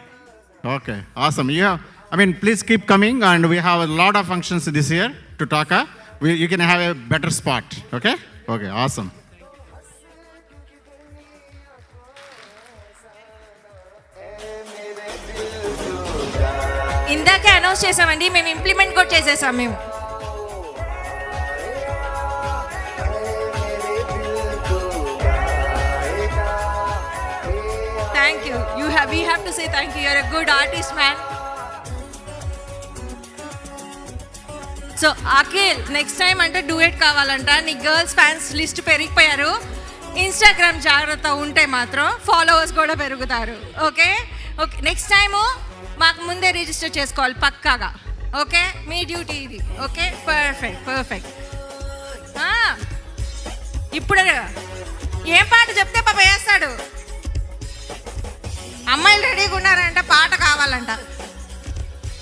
Okay, awesome. Please keep coming, and we have a lot of functions this year to Taka. You can have a better spot. Okay, awesome. ఇందాకే అనౌన్స్ చేసామండి, మేము ఇంప్లిమెంట్ కూడా చేసేసాం మేము. Thank you. We have to say thank you. You're a good artist, man. So Akhil, next time అంటే డూయెట్ కావాలంట. నీ గర్ల్స్ ఫ్యాన్స్ లిస్ట్ పెరిగిపోయారు. ఇన్స్టాగ్రామ్ జాగ్రత్త ఉంటే మాత్రం ఫాలోవర్స్ కూడా పెరుగుతారు. ఓకే, నెక్స్ట్ టైము మాకు ముందే రిజిస్టర్ చేసుకోవాలి పక్కాగా. ఓకే, మీ డ్యూటీ ఇది. Okay, perfect. ఇప్పుడు ఏం పాట చెప్తే పాప వేస్తాడు. అమ్మాయిలు రెడీగా ఉన్నారంట, పాట కావాలంట.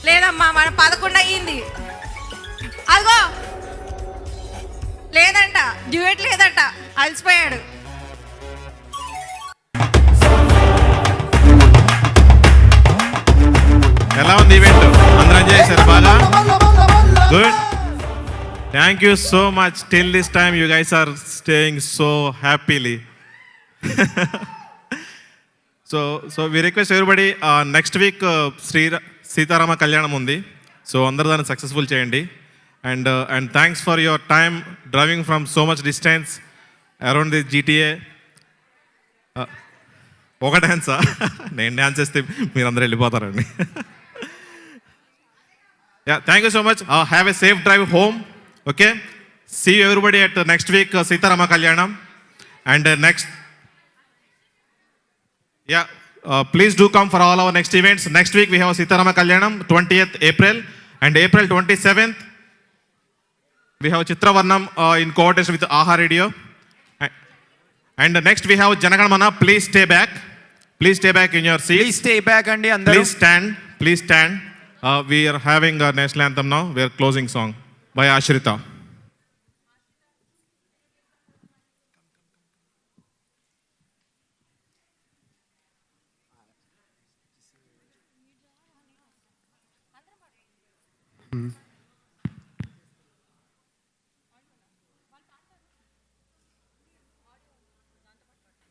లేదమ్మా, మన 11 అయ్యింది. అదిగో లేదంట, డ్యూయెట్ లేదంట, అలసిపోయాడు. ఎలా ఉంది ఈవెంట్? అందరూ ఎంజాయ్ చేశారు బాగా? Good. Thank you so much. Till this time you guys are staying so happily. So we request everybody, next week Seetharama Kalyanam ఉంది. సో అందరూ దాన్ని సక్సెస్ఫుల్ చేయండి. And thanks for your time driving from so much distance around the GTA. ఒక డ్యాన్సా? నేను డ్యాన్స్ చేస్తే మీరు అందరూ వెళ్ళిపోతారండి. Thank you so much. Have a safe drive home. Okay, see you everybody at next week Seetharama కళ్యాణం. And next please do come for all our next events. Next week we have Sitarama Kalyanam, 20th April, and April 27th we have Chitravarnam in coordination with Aha Radio. And next we have Janaganamana. Please stay back in your seats. Please stay back and andaru. Please stand. We are having a national anthem now. We are closing song by Ashrita.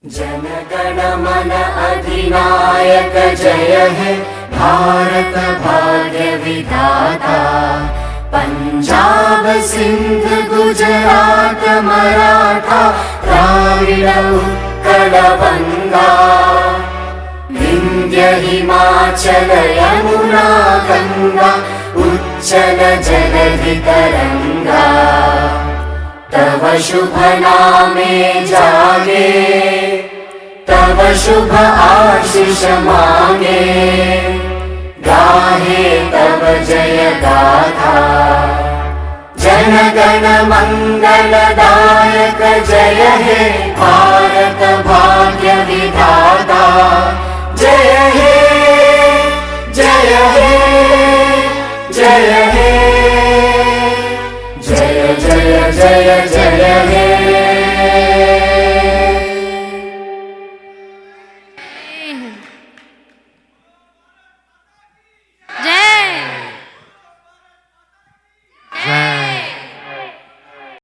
जनगण मन अधिनायक जय हे भारत भाग्य विधाता पंजाब सिंध गुजरात मराठा द्राविड उत्कल गंगा विंध्य हिमाचल यमुना गंगा उच्चल जलधि तरंगा तव शुभ नामे जागे तव शुभ आशीष मांगे गाहे तव जय गाथा जन गण मंगलदायक जय हे भारत भाग्य विधाता जय हे जय हे जय हे जय जय जय जय हे